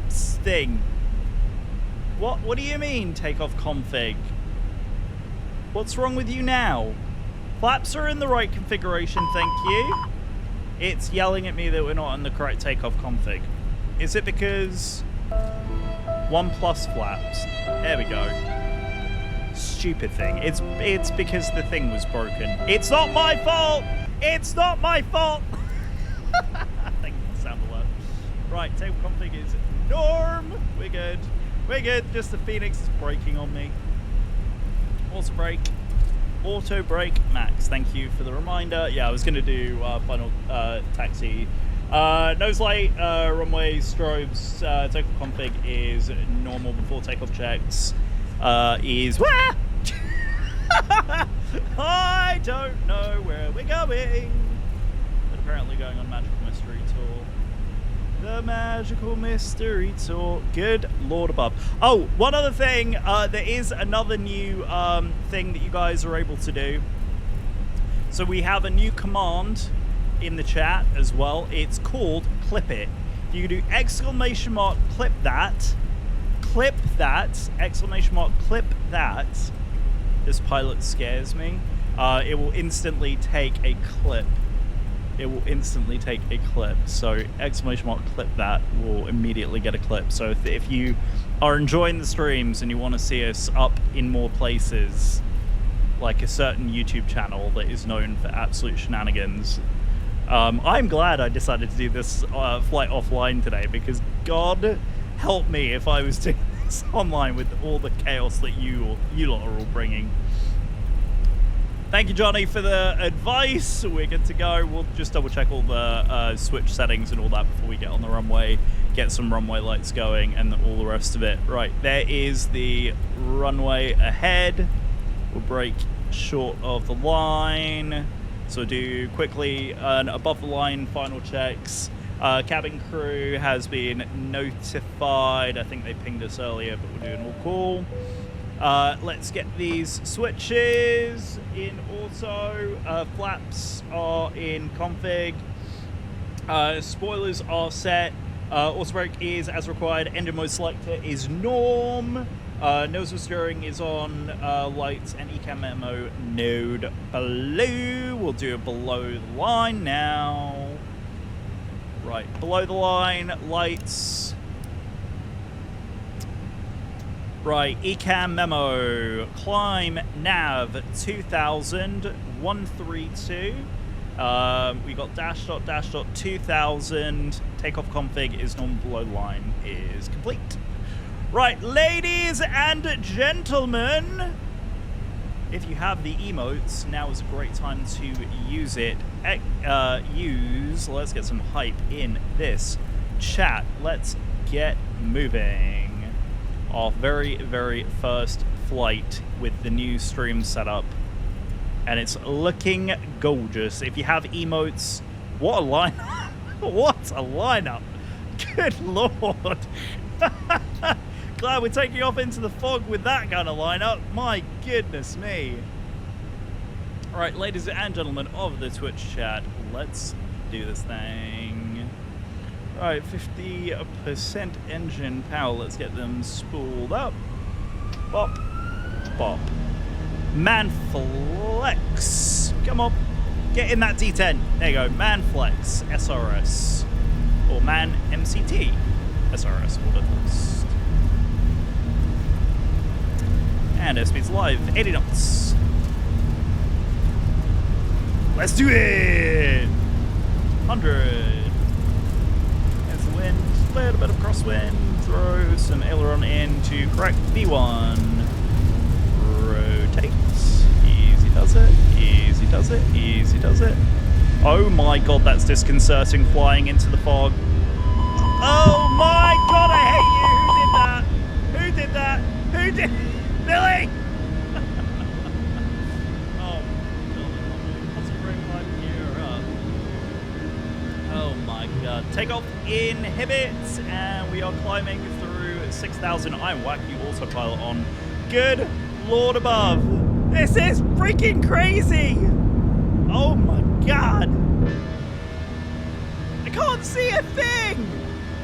thing? What do you mean takeoff config? What's wrong with you now? Flaps are in the right configuration, thank you. It's yelling at me that we're not in the correct takeoff config. Is it because 1+ flaps? There we go. Stupid thing. It's because the thing was broken. It's not my fault! It's not my fault! Thank you for the sound alert. Right, table config is norm. We're good. We're good. Just the Phoenix is braking on me. Auto brake. Auto brake max. Thank you for the reminder. Yeah, I was going to do final taxi. Nose light, runway, strobes, takeoff config is normal before takeoff checks. Is where? I don't know where we're going, but apparently going on Magical Mystery Tour. The Magical Mystery Tour. Good Lord above. Oh, one other thing. There is another new thing that you guys are able to do. So we have a new command in the chat as well. It's called clip it. You do exclamation mark clip that. Clip that, exclamation mark, clip that. This pilot scares me. It will instantly take a clip. It will instantly take a clip. So exclamation mark, clip that will immediately get a clip. So if you are enjoying the streams and you want to see us up in more places, like a certain YouTube channel that is known for absolute shenanigans, I'm glad I decided to do this flight offline today, because God help me if I was doing this online with all the chaos that you lot are all bringing. Thank you, Johnny, for the advice. We're good to go. We'll just double check all the switch settings and all that before we get on the runway, get some runway lights going and all the rest of it. Right, there is the runway ahead. We'll brake short of the line. So do quickly an above the line final checks. Cabin crew has been notified. I think they pinged us earlier, but we're doing all cool. Let's get these switches in auto. Flaps are in config. Spoilers are set. Auto brake is as required. Engine mode selector is norm. Nozzle steering is on. Lights and ECAM memo node below. We'll do it below the line now. Right, below the line, lights. Right, ECAM memo. Climb nav 2000 132. We got dash dot 2000. Takeoff config is normal, below line is complete. Right, ladies and gentlemen, if you have the emotes, now is a great time to use it. Let's get some hype in this chat. Let's get moving. Our very, very first flight with the new stream setup. And it's looking gorgeous. If you have emotes, what a lineup. What a lineup. Good lord. Glad we're taking off into the fog with that kind of lineup. My goodness me. Alright, ladies and gentlemen of the Twitch chat, let's do this thing. Right, 50% engine power. Let's get them spooled up. Bop. Bop. Man flex. Come on. Get in that D10. There you go. Man flex. SRS. Or man MCT. SRS. Order first. And airspeed's live. 80 knots. Let's do it. 100. There's the wind. A little bit of crosswind. Throw some aileron in to correct V1. Rotate. Easy does it. Easy does it. Easy does it. Oh my god, that's disconcerting flying into the fog. Oh my god, I hate you. Who did that? Who did that? Who did? Billy! Oh, oh my god. Takeoff inhibits, and we are climbing through 6,000. I'm wacky autopilot on. Good lord above. This is freaking crazy! Oh my god! I can't see a thing!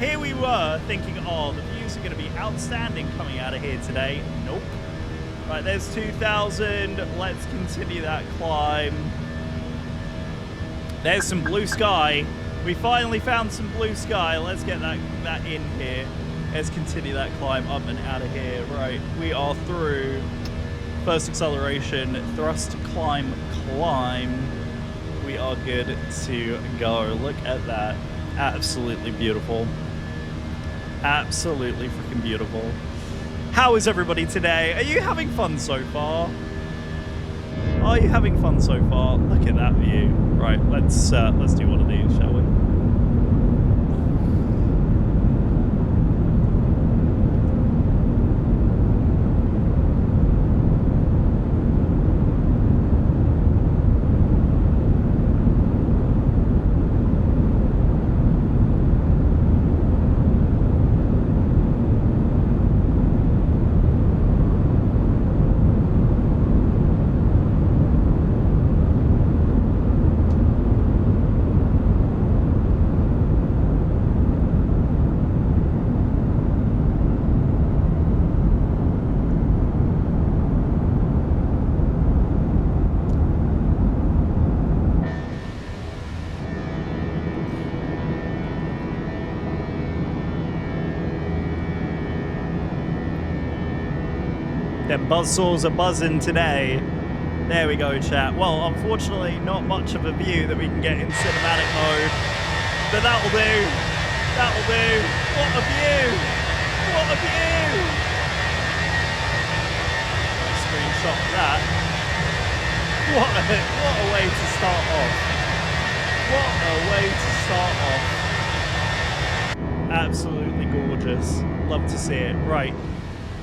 Here we were thinking, oh, the views are going to be outstanding coming out of here today. Nope. Right, there's 2,000. Let's continue that climb. There's some blue sky. We finally found some blue sky. Let's get that in here. Let's continue that climb up and out of here. Right, we are through. First acceleration, thrust, climb, climb. We are good to go. Look at that. Absolutely beautiful. Absolutely freaking beautiful. How is everybody today? Are you having fun so far? Are you having fun so far? Look at that view. Right, let's do one of these, shall we? Them buzzsaws are buzzing today. There we go, chat. Well, unfortunately, not much of a view that we can get in cinematic mode. But that'll do. That'll do. What a view. What a view. Screenshot that. What a way to start off. What a way to start off. Absolutely gorgeous. Love to see it. Right.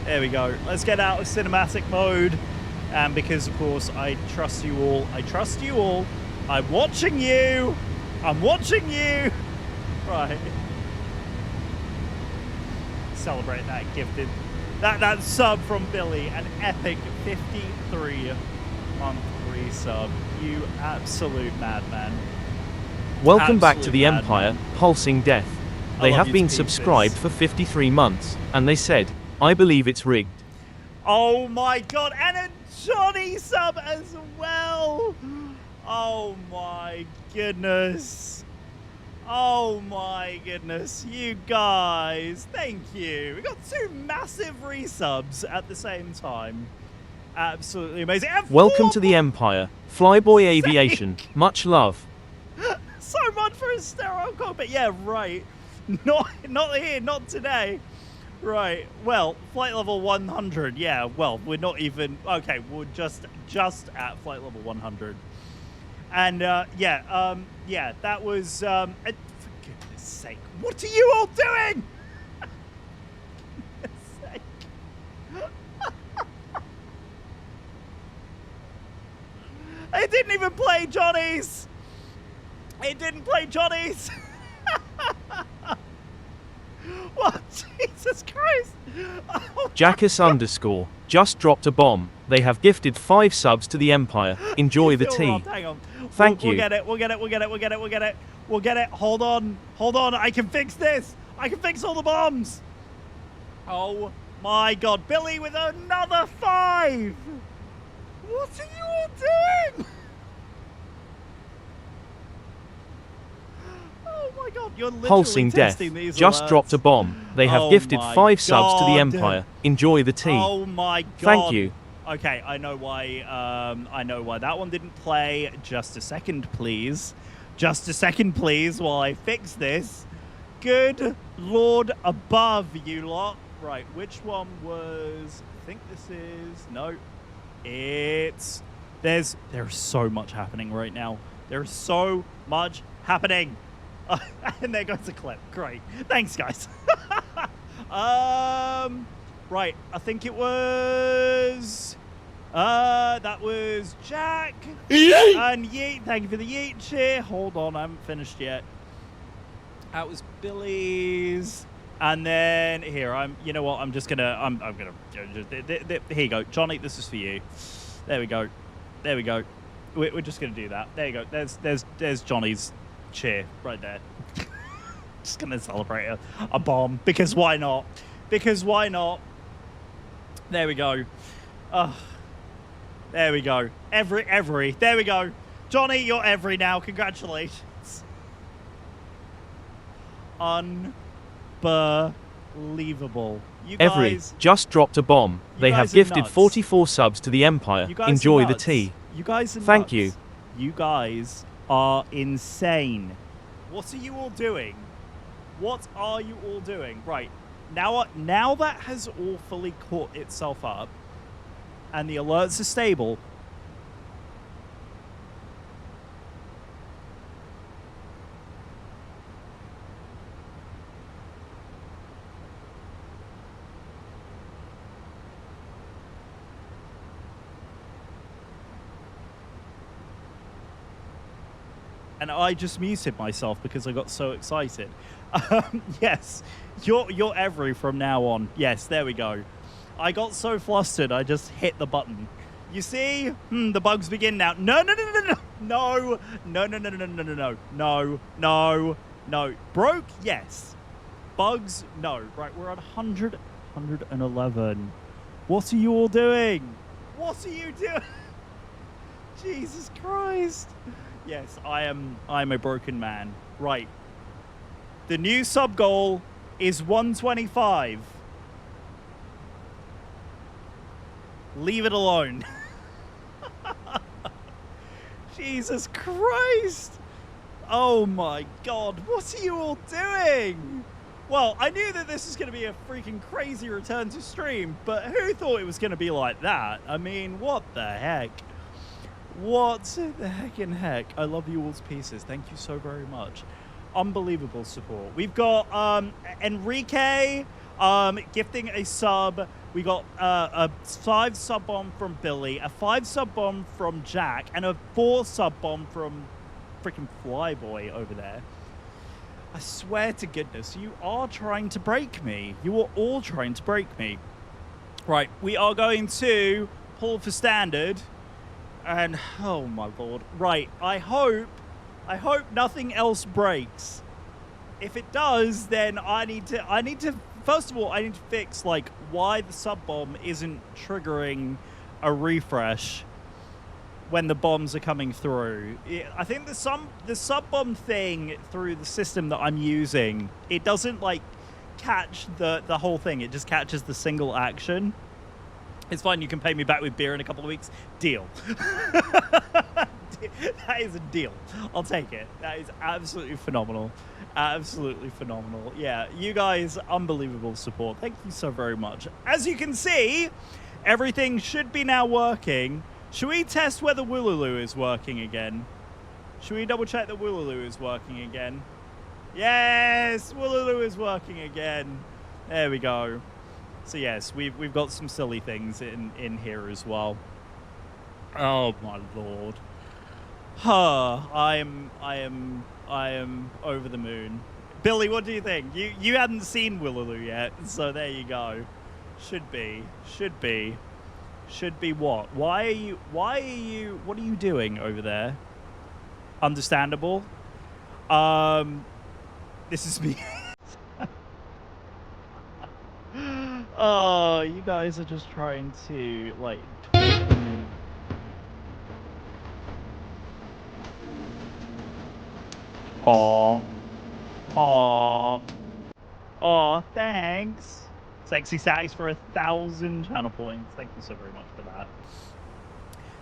There we go. Let's get out of cinematic mode. And because, of course, I trust you all. I trust you all. I'm watching you. I'm watching you. Right. Celebrate that gifted That sub from Billy, an epic 53-month resub. You absolute madman. Welcome back to Absolute the madman. Empire, Pulsing Death. I They love have you been to pieces. subscribed for 53 months, and they said, I believe it's rigged. Oh my god, and a Johnny sub as well. Oh my goodness. Oh my goodness, you guys, thank you. We got 2 massive resubs at the same time. Absolutely amazing. And Welcome 4 to the Empire, Flyboy Aviation. Much love. So much for a sterile cockpit. Yeah, right. Not here, not today. Right. Well, flight level 100. Yeah. Well, we're not even. Okay, we're just at flight level 100. And yeah, that was. For goodness sake, what are you all doing? For goodness sake. It didn't even play Johnny's. It didn't play Johnny's. What? Jesus Christ. Oh, Jackass _ just dropped a bomb. They have gifted 5 subs to the Empire. Enjoy the still tea. robbed. Hang on. Thank We'll you. get it. We'll get it. We'll get it. We'll get it. We'll get it. We'll get it. Hold on. Hold on. I can fix this. I can fix all the bombs. Oh my god. Billy with another 5. What are you all doing? Oh my god. You're literally Pulsing Death testing these just alerts. dropped a bomb. They have Oh gifted my 5 subs to the God. Empire. Enjoy the tea. Oh my god. Thank you. Okay, I know why. I know why that one didn't play. Just a second, please. Just a second, please, while I fix this. Good Lord above, you lot. Right, which one was? I think this is. No, it's. There's so much happening right now. There's so much happening. And there goes the clip. Great. Thanks, guys. Right. I think it was. That was Jack. Yeet! And Yeet. Thank you for the Yeet cheer. Hold on, I haven't finished yet. That was Billy's. And then here, you know what? I'm gonna. Here you go, Johnny. This is for you. There we go. There we go. We're just gonna do that. There you go. There's Johnny's cheer right there. Just gonna celebrate a bomb because why not? Because why not? There we go. There we go. Every. There we go. Johnny, you're every now. Congratulations. Unbelievable. You Every guys just dropped a bomb. They have guys are gifted nuts. 44 subs to the Empire. You guys Enjoy are the nuts. tea. You guys are Thank nuts. you. You guys are insane. What are you all doing? What are you all doing? Right. Now that has all fully caught itself up and the alerts are stable. And I just muted myself because I got so excited. Yes, you're every from now on. Yes, there we go. I got so flustered, I just hit the button. You see? The bugs begin now. No. Broke? Yes. Bugs? No. Right, we're at 111. What are you all doing? What are you doing? Jesus Christ. Yes, I'm a broken man. Right. The new sub goal is 125. Leave it alone. Jesus Christ. Oh my god, what are you all doing? Well, I knew that this was going to be a freaking crazy return to stream, but who thought it was going to be like that? I mean, what the heck? What the heckin' heck? I love you all's pieces. Thank you so very much. Unbelievable support. We've got Enrique gifting a sub. We got a 5 sub bomb from Billy, a 5 sub bomb from Jack, and a 4 sub bomb from freaking Flyboy over there. I swear to goodness, you are trying to break me. You are all trying to break me. Right, we are going to pull for standard. And, oh my lord. Right, I hope nothing else breaks. If it does, then I need to, first of all, I need to fix, like, why the sub-bomb isn't triggering a refresh when the bombs are coming through. I think the sub-bomb thing through the system that I'm using, it doesn't, like, catch the whole thing. It just catches the single action. It's fine, you can pay me back with beer in a couple of weeks. Deal. That is a deal. I'll take it. That is absolutely phenomenal. Absolutely phenomenal. Yeah, you guys, unbelievable support. Thank you so very much. As you can see, everything should be now working. Should we test whether Wooloo is working again? Should we double check that Wooloo is working again? Yes, Wooloo is working again. There we go. So yes, we've got some silly things in here as well. Oh my lord. I am over the moon. Billy, what do you think? You hadn't seen Wooloo yet, so there you go. Should be what? Why are you what are you doing over there? Understandable. This is me. Oh, you guys are just trying to, like... Aww. Aww. Aw, thanks. Sexy Sax for 1,000 channel points. Thank you so very much for that.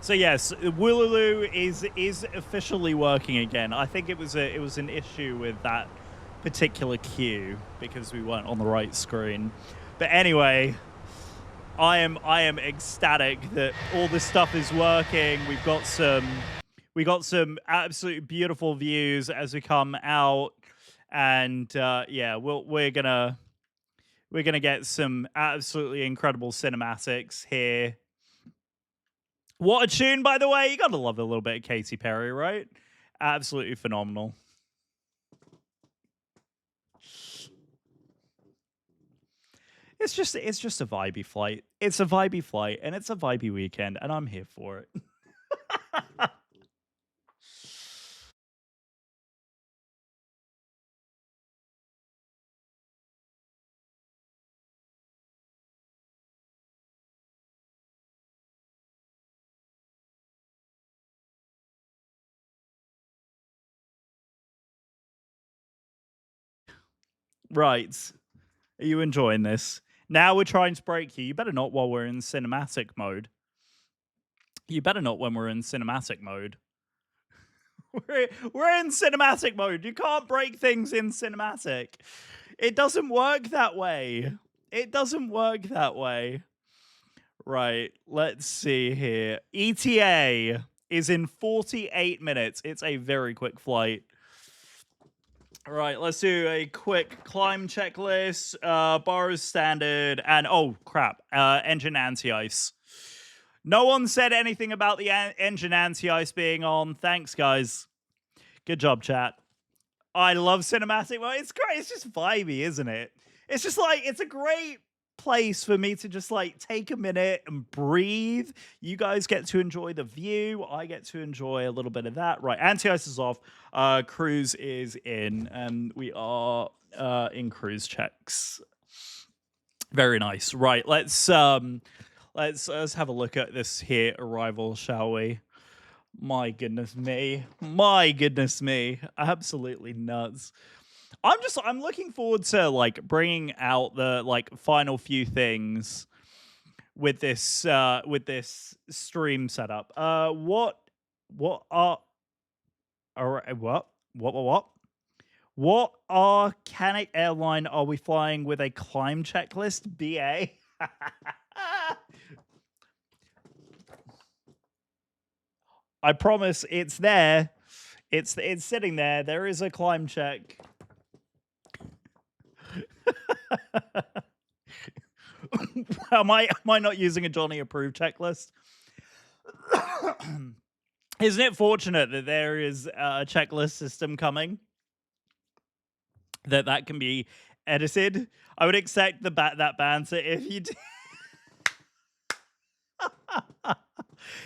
So yes, Wooloo is officially working again. I think it was an issue with that particular queue because we weren't on the right screen. But anyway, I am ecstatic that all this stuff is working. We got some absolutely beautiful views as we come out, and yeah, we're gonna get some absolutely incredible cinematics here. What a tune, by the way! You gotta love a little bit of Katy Perry, right? Absolutely phenomenal. It's just a vibey flight. It's a vibey flight, and it's a vibey weekend, and I'm here for it. Right. Are you enjoying this? Now we're trying to break you. You better not while we're in cinematic mode. You better not when we're in cinematic mode. We're in cinematic mode. You can't break things in cinematic. It doesn't work that way. It doesn't work that way. Right, let's see here. ETA is in 48 minutes. It's a very quick flight. All right, let's do a quick climb checklist. Bars standard, and oh crap, engine anti-ice. No one said anything about the engine anti-ice being on. Thanks, guys. Good job, chat. I love cinematic mode. It's great. It's just vibey, isn't it? It's just like, it's a great place for me to just like take a minute and breathe. You guys get to enjoy the view. I get to enjoy a little bit of that. Right, anti-ice is off. Cruise is in, and we are in cruise checks. Very nice. Right, let's have a look at this here arrival, shall we? My goodness me. My goodness me. Absolutely nuts. I'm looking forward to like bringing out the like final few things with this stream setup. What volcanic airline are we flying with a climb checklist? BA. I promise it's there. It's sitting there. There is a climb check. Am I not using a Johnny approved checklist? Isn't it fortunate that there is a checklist system coming that can be edited? I would expect that banter if you did.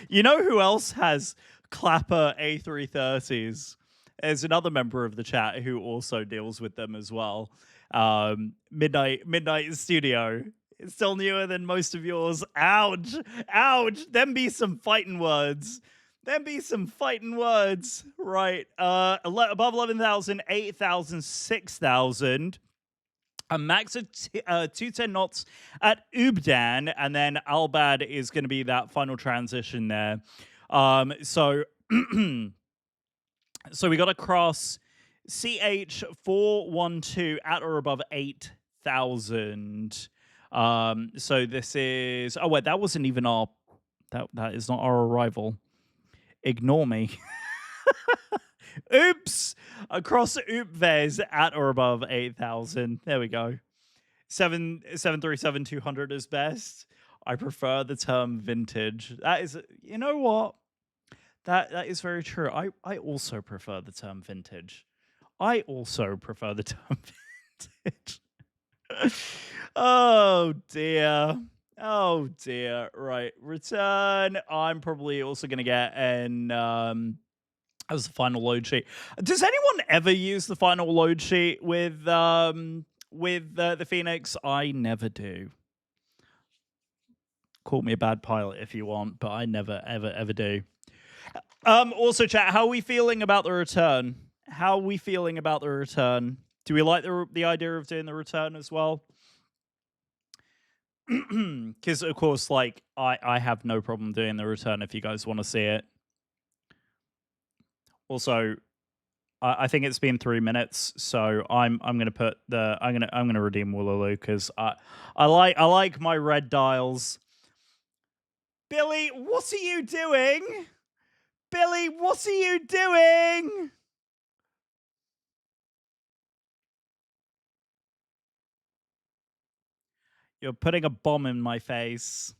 You know who else has Clapper A330s? There's another member of the chat who also deals with them as well. Midnight Studio. It's still newer than most of yours. Ouch. Ouch. Them be some fighting words. Right. Above 11,000, 8,000, 6,000. A max of 210 knots at Ubdan, and then Albad is going to be that final transition there. So we got to cross CH 412 at or above 8,000. So this is that wasn't even our that is not our arrival. Ignore me. Oops! Across Oopves at or above 8,000. There we go. 737-200 is best. I prefer the term vintage. That is, you know what? That is very true. I also prefer the term vintage. Oh dear. Right. Return. I'm probably also going to get an as the final load sheet. Does anyone ever use the final load sheet with the Phoenix? I never do. Call me a bad pilot if you want, but I never ever do. Also, chat, how are we feeling about the return? Do we like the idea of doing the return as well? Because of course, like I have no problem doing the return if you guys want to see it. Also, I think it's been 3 minutes, so I'm gonna put I'm gonna redeem Woololoo because I like my red dials. Billy, what are you doing? You're putting a bomb in my face.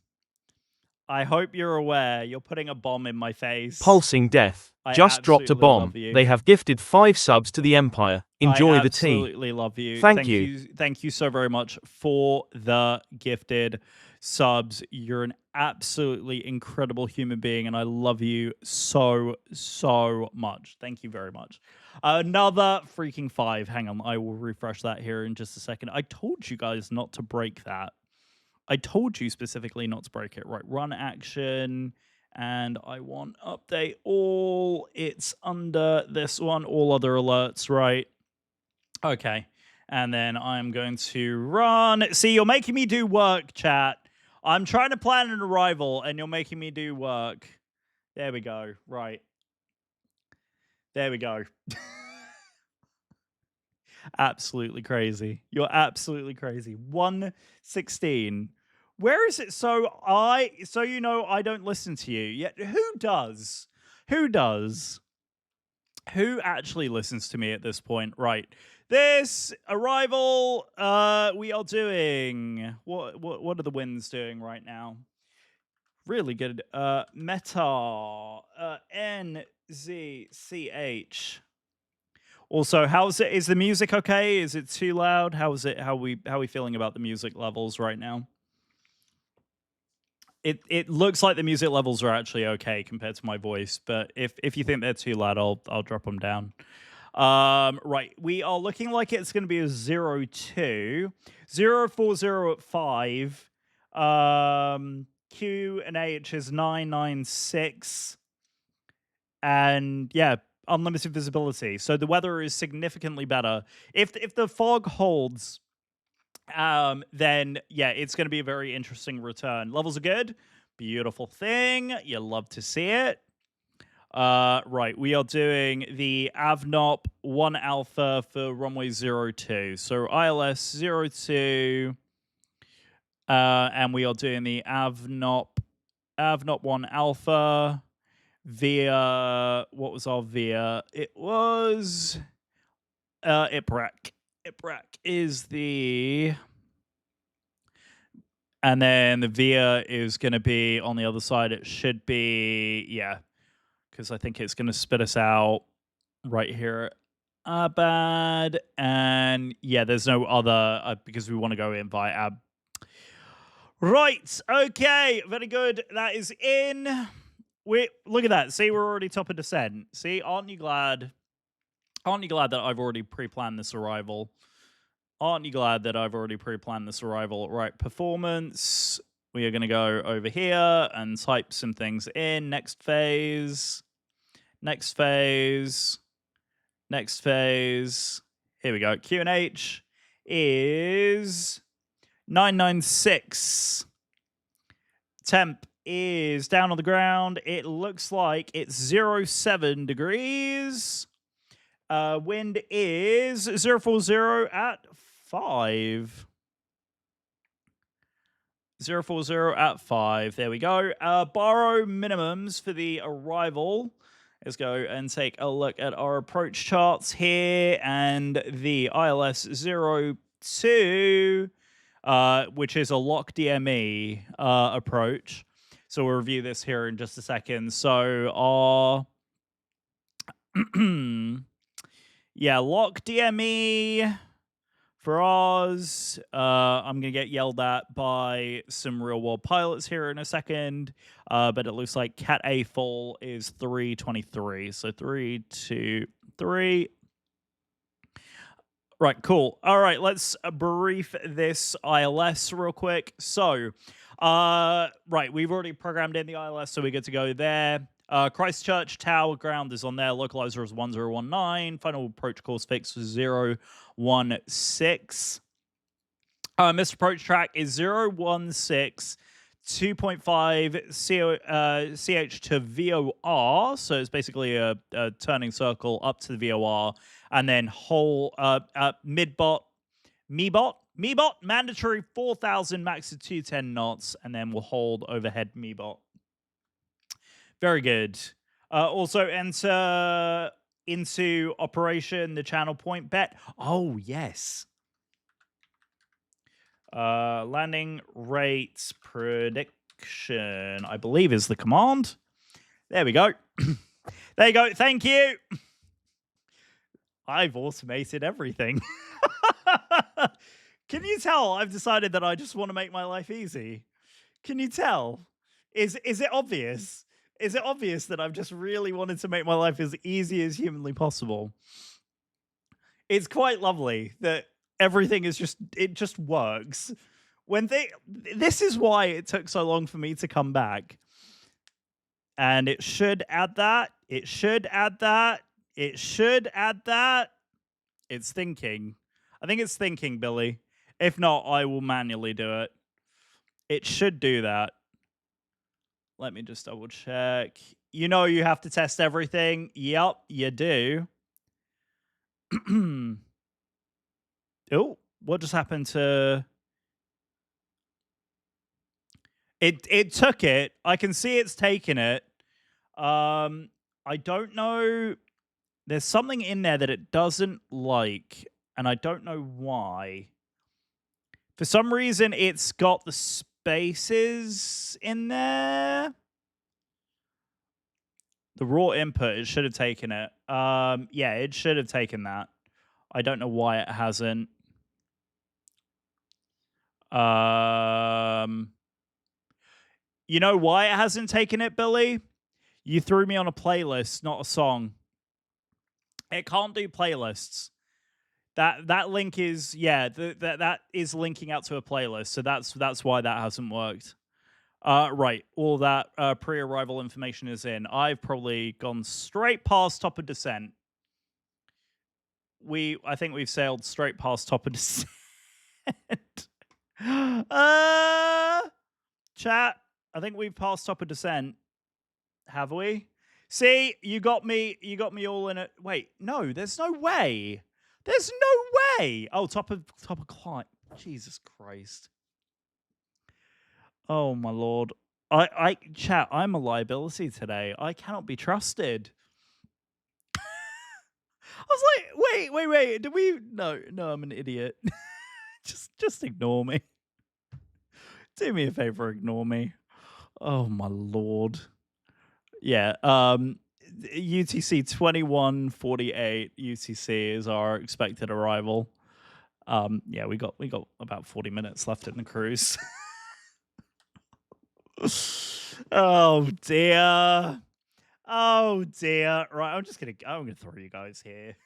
I hope you're aware. You're putting a bomb in my face. Pulsing Death. Just dropped a bomb. They have gifted 5 subs to the Empire. Enjoy the tea. I absolutely love you. Thank you. Thank you so very much for the gifted subs. You're an absolutely incredible human being, and I love you so much. Thank you very much. Another freaking 5. Hang on, I will refresh that here in just a second. I told you guys not to break that. I told you specifically not to break it. Right, run action, and I want update all. It's under this one, all other alerts, right? Okay, and then I'm going to run. See, you're making me do work, chat. I'm trying to plan an arrival, and you're making me do work. There we go, right. There we go. Absolutely crazy. You're absolutely crazy. 116. Where is it? So you know I don't listen to you. Yet who does? Who actually listens to me at this point? Right. This arrival we are doing. What are the winds doing right now? Really good. Meta NZCH. Also, how's it? Is the music okay? Is it too loud? How is it? How are we feeling about the music levels right now? It looks like the music levels are actually okay compared to my voice, but if you think they're too loud, I'll drop them down. Right, we are looking like it's going to be a 02, 040 at 5. Q and H is 996, and yeah, unlimited visibility. So the weather is significantly better. If the fog holds, then yeah, it's going to be a very interesting return. Levels are good. Beautiful thing. You love to see it. Right, we are doing the AVNOP 1 Alpha for runway 02. So ILS 02. And we are doing the AVNOP 1 Alpha via, what was our via? It was IPRAC. IPRAC is the, and then the via is going to be on the other side. It should be, yeah, because I think it's going to spit us out right here at Abad. And yeah, there's no other, because we want to go in via Ab. Right, okay, very good. That is in. look at that. See, we're already top of descent. See, aren't you glad? Aren't you glad that I've already pre-planned this arrival? Aren't you glad that I've already pre-planned this arrival? Right, performance. We are going to go over here and type some things in. Next phase. Next phase. Next phase. Here we go. QNH is 996. Temp is down on the ground. It looks like it's 07 degrees. Wind is 040 at 5. 040 at 5. There we go. Borrow minimums for the arrival. Let's go and take a look at our approach charts here. And the ILS 02, which is a lock DME approach. So we'll review this here in just a second. So our... yeah, lock DME for ours. I'm going to get yelled at by some real-world pilots here in a second. But it looks like Cat A full is 323. So 3, 2, 3. Right, cool. All right, let's brief this ILS real quick. So, right, we've already programmed in the ILS, so we're good to go there. Christchurch Tower ground is on there. Localizer is 1019. Final approach course fix was 016. Missed approach track is 016, 2.5 CH to VOR. So it's basically a turning circle up to the VOR. And then whole mid-bot, me-bot, mandatory 4,000, max to 210 knots. And then we'll hold overhead me-bot. Very good. Also enter into operation the channel point bet. Oh, yes. Landing rates prediction, I believe, is the command. There we go. There you go. Thank you. I've automated everything. Can you tell I've decided that I just want to make my life easy? Can you tell? Is it obvious? Is it obvious that I've just really wanted to make my life as easy as humanly possible? It's quite lovely that everything is it just works. This is why it took so long for me to come back. And it should add that. It should add that. It should add that. It's thinking. I think it's thinking, Billy. If not, I will manually do it. It should do that. Let me just double check. You know you have to test everything. Yep, you do. Oh, what just happened to... It took it. I can see it's taken it. I don't know. There's something in there that it doesn't like, and I don't know why. For some reason, it's got the spaces in there. The raw input, it should have taken it. Yeah, it should have taken that. I don't know why it hasn't. You know why it hasn't taken it, Billy? You threw me on a playlist, not a song. It can't do playlists. That link is, yeah, that is linking out to a playlist, so that's why that hasn't worked. Right, all that pre-arrival information is in. I've probably gone straight past top of descent. I think we've sailed straight past top of descent. Chat, I think we've passed top of descent. Have we? See, you got me all in it. Wait, no, there's no way. There's no way. Oh, top of climb. Jesus Christ. Oh my Lord. Chat, I'm a liability today. I cannot be trusted. I was like, wait. Did we? No, I'm an idiot. just ignore me. Do me a favor, ignore me. Oh my Lord. Yeah, UTC 2148 UTC is our expected arrival. Yeah, we got about 40 minutes left in the cruise. Oh dear. Oh dear. Right, I'm gonna throw you guys here.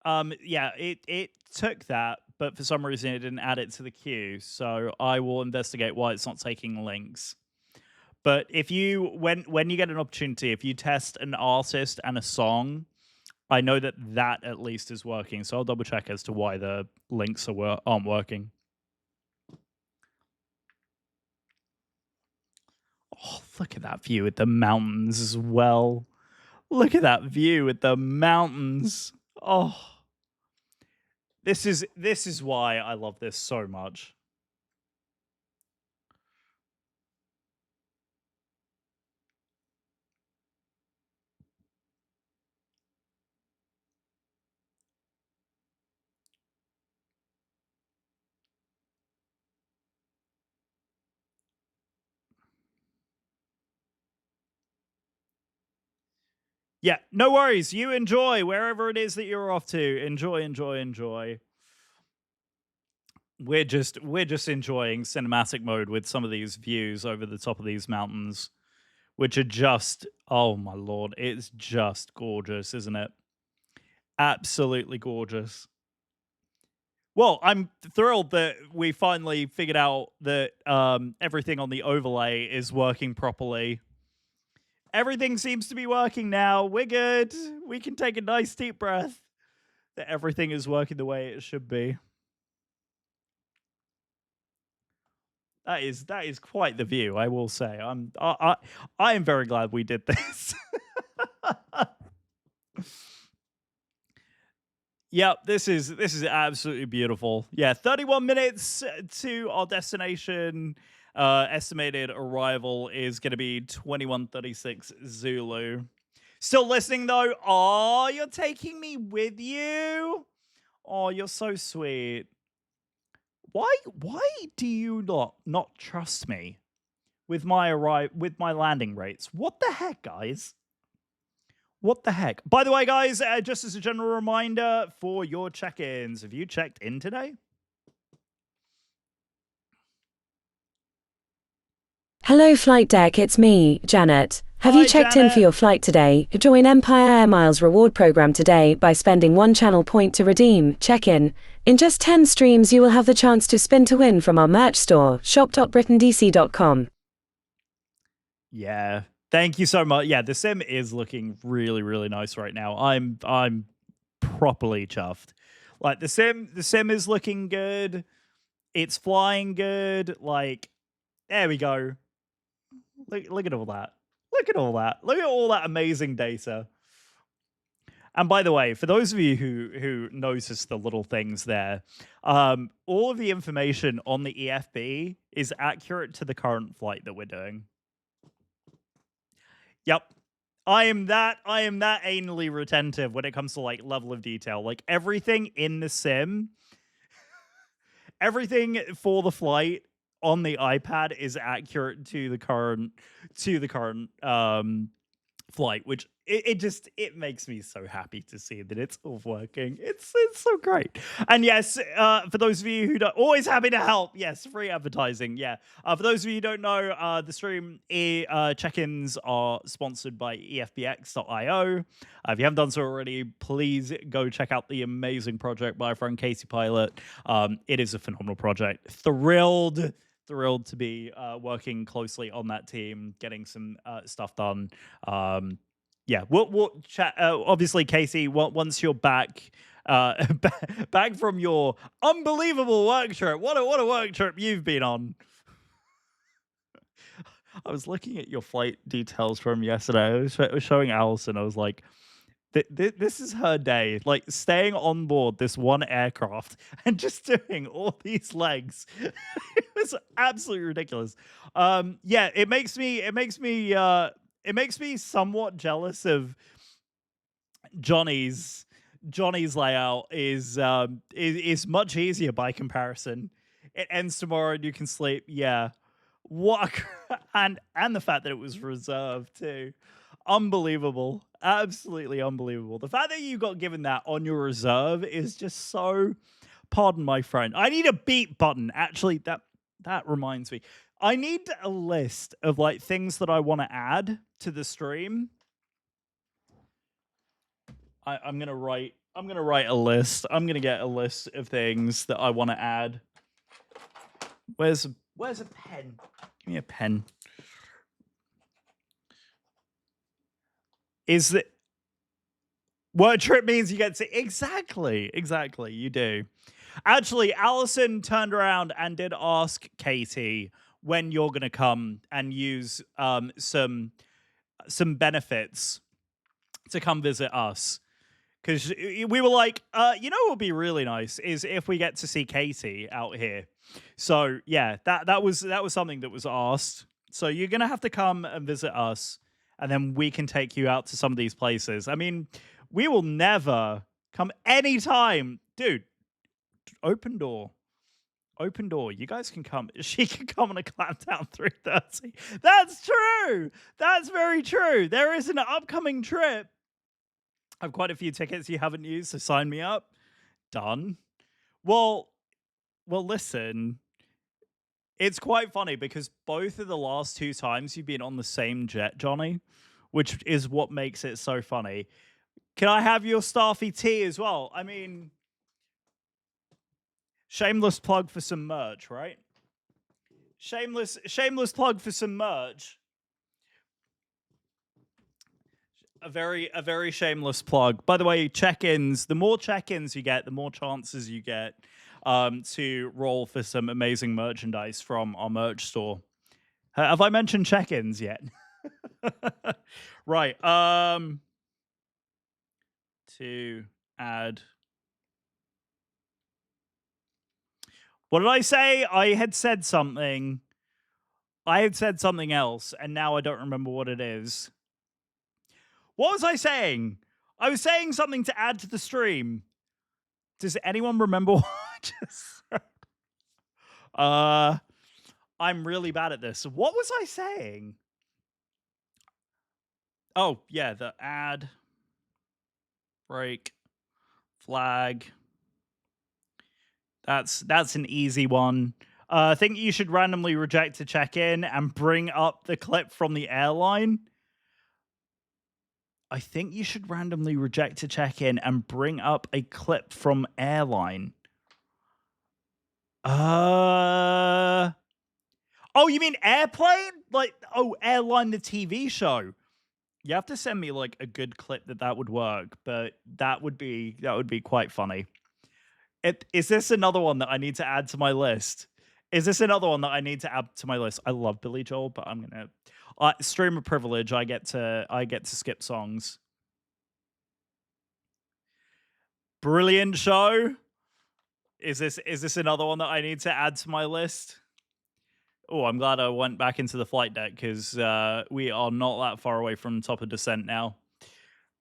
Yeah, it took that, but for some reason it didn't add it to the queue. So I will investigate why it's not taking links. But if you when you get an opportunity, if you test an artist and a song, I know that at least is working. So I'll double check as to why the links aren't working. Oh, look at that view with the mountains as well. Look at that view with the mountains. Oh, this is why I love this so much. Yeah, no worries. You enjoy wherever it is that you're off to. Enjoy, enjoy, enjoy. We're just enjoying cinematic mode with some of these views over the top of these mountains, which are just, oh my lord, it's just gorgeous, isn't it? Absolutely gorgeous. Well, I'm thrilled that we finally figured out that everything on the overlay is working properly. Everything seems to be working now. We're good. We can take a nice deep breath that everything is working the way it should be. That is quite the view, I will say. I am very glad we did this. Yep, this is absolutely beautiful. Yeah, 31 minutes to our destination. Estimated arrival is going to be 21:36 Zulu. Still listening though? Oh, you're taking me with you? Oh, you're so sweet. Why do you not trust me with my landing rates? What the heck, guys? What the heck? By the way, guys, just as a general reminder for your check-ins, have you checked in today? Hello, flight deck. It's me, Janet. Have you Hi, checked in for Janet. your flight today? Join Empire Air Miles reward program today by spending 1 channel point to redeem check-in. In just 10 streams, you will have the chance to spin to win from our merch store, shop.britondc.com. Yeah. Thank you so much. Yeah, the sim is looking really, really nice right now. I'm properly chuffed. Like the sim is looking good. It's flying good. Like, there we go. Look at all that. Look at all that. Look at all that amazing data. And by the way, for those of you who notice the little things there, all of the information on the EFB is accurate to the current flight that we're doing. Yep. I am that anally retentive when it comes to like level of detail. Like everything in the sim, everything for the flight on the iPad is accurate to the current flight, which it makes me so happy to see that it's all working. It's so great. And yes, for those of you who don't, always happy to help. Yes, free advertising. Yeah. For those of you who don't know, the stream check-ins are sponsored by EFBX.io. If you haven't done so already, please go check out the amazing project by our friend Casey Pilot. It is a phenomenal project. Thrilled to be working closely on that team, getting some stuff done. Yeah, we'll chat. Obviously, Casey, once you're back, back from your unbelievable work trip. What a work trip you've been on. I was looking at your flight details from yesterday. I was showing Allison. I was like, This is her day, like staying on board this one aircraft and just doing all these legs. It was absolutely ridiculous. Yeah, it makes me somewhat jealous of Johnny's layout is much easier by comparison. It ends tomorrow and you can sleep. Yeah. And the fact that it was reserved too. Unbelievable. Absolutely unbelievable. The fact that you got given that on your reserve is just so, pardon my friend. I need a beat button. Actually, that reminds me. I need a list of like things that I want to add to the stream. I'm gonna write a list. I'm gonna get a list of things that I want to add. Where's a pen? Give me a pen. Is that word trip means you get to exactly, you do. Actually, Allison turned around and did ask Katie when you're gonna come and use some benefits to come visit us. Because we were like, you know what would be really nice is if we get to see Katie out here. So yeah, that was something that was asked. So you're gonna have to come and visit us, and then we can take you out to some of these places. I mean, we will never come anytime, dude. Open door. You guys can come. She can come on a Clampdown 330. That's true. That's very true. There is an upcoming trip. I have quite a few tickets you haven't used, so sign me up. Done. Well, listen. It's quite funny because both of the last two times you've been on the same jet, Johnny, which is what makes it so funny. Can I have your Staffy tea as well? I mean, shameless plug for some merch, right? Shameless plug for some merch. A very shameless plug. By the way, check-ins. The more check-ins you get, the more chances you get to roll for some amazing merchandise from our merch store. Have I mentioned check-ins yet? Right. To add. What did I say? I had said something. I had said something else, and now I don't remember what it is. What was I saying? I was saying something to add to the stream. Does anyone remember what I just said? I'm really bad at this. What was I saying? Oh, yeah, the add, break, flag. That's an easy one. I think you should randomly reject to check in and bring up the clip from the airline. I think you should randomly reject to check in and bring up a clip from Airline. Oh, you mean Airplane? Like, oh, Airline, the TV show. You have to send me like a good clip that would work, but that would be quite funny. Is this another one that I need to add to my list? I love Billy Joel, but I'm gonna streamer privilege. I get to skip songs. Brilliant show. Is this another one that I need to add to my list? Oh, I'm glad I went back into the flight deck because we are not that far away from top of descent now.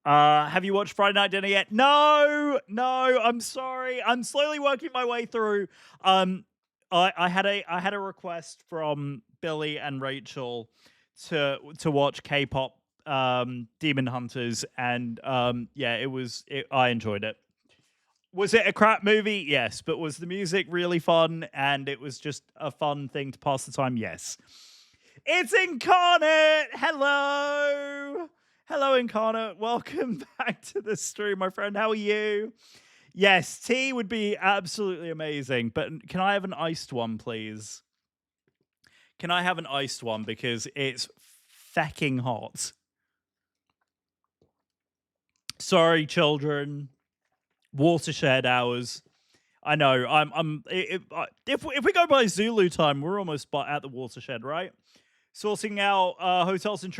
Have you watched Friday Night Dinner yet? No, I'm sorry. I'm slowly working my way through. I had a request from Billy and Rachel to watch K-pop Demon Hunters, and yeah, I enjoyed it. Was it a crap movie? Yes, but was the music really fun and it was just a fun thing to pass the time? Yes. It's Incarnate. Hello, Incarnate. Welcome back to the stream, my friend. How are you? Yes, tea would be absolutely amazing, but can I have an iced one, please? Can I have an iced one because it's fecking hot? Sorry, children. Watershed hours. I know. If we go by Zulu time, we're almost at the watershed, right? Sorting out hotels and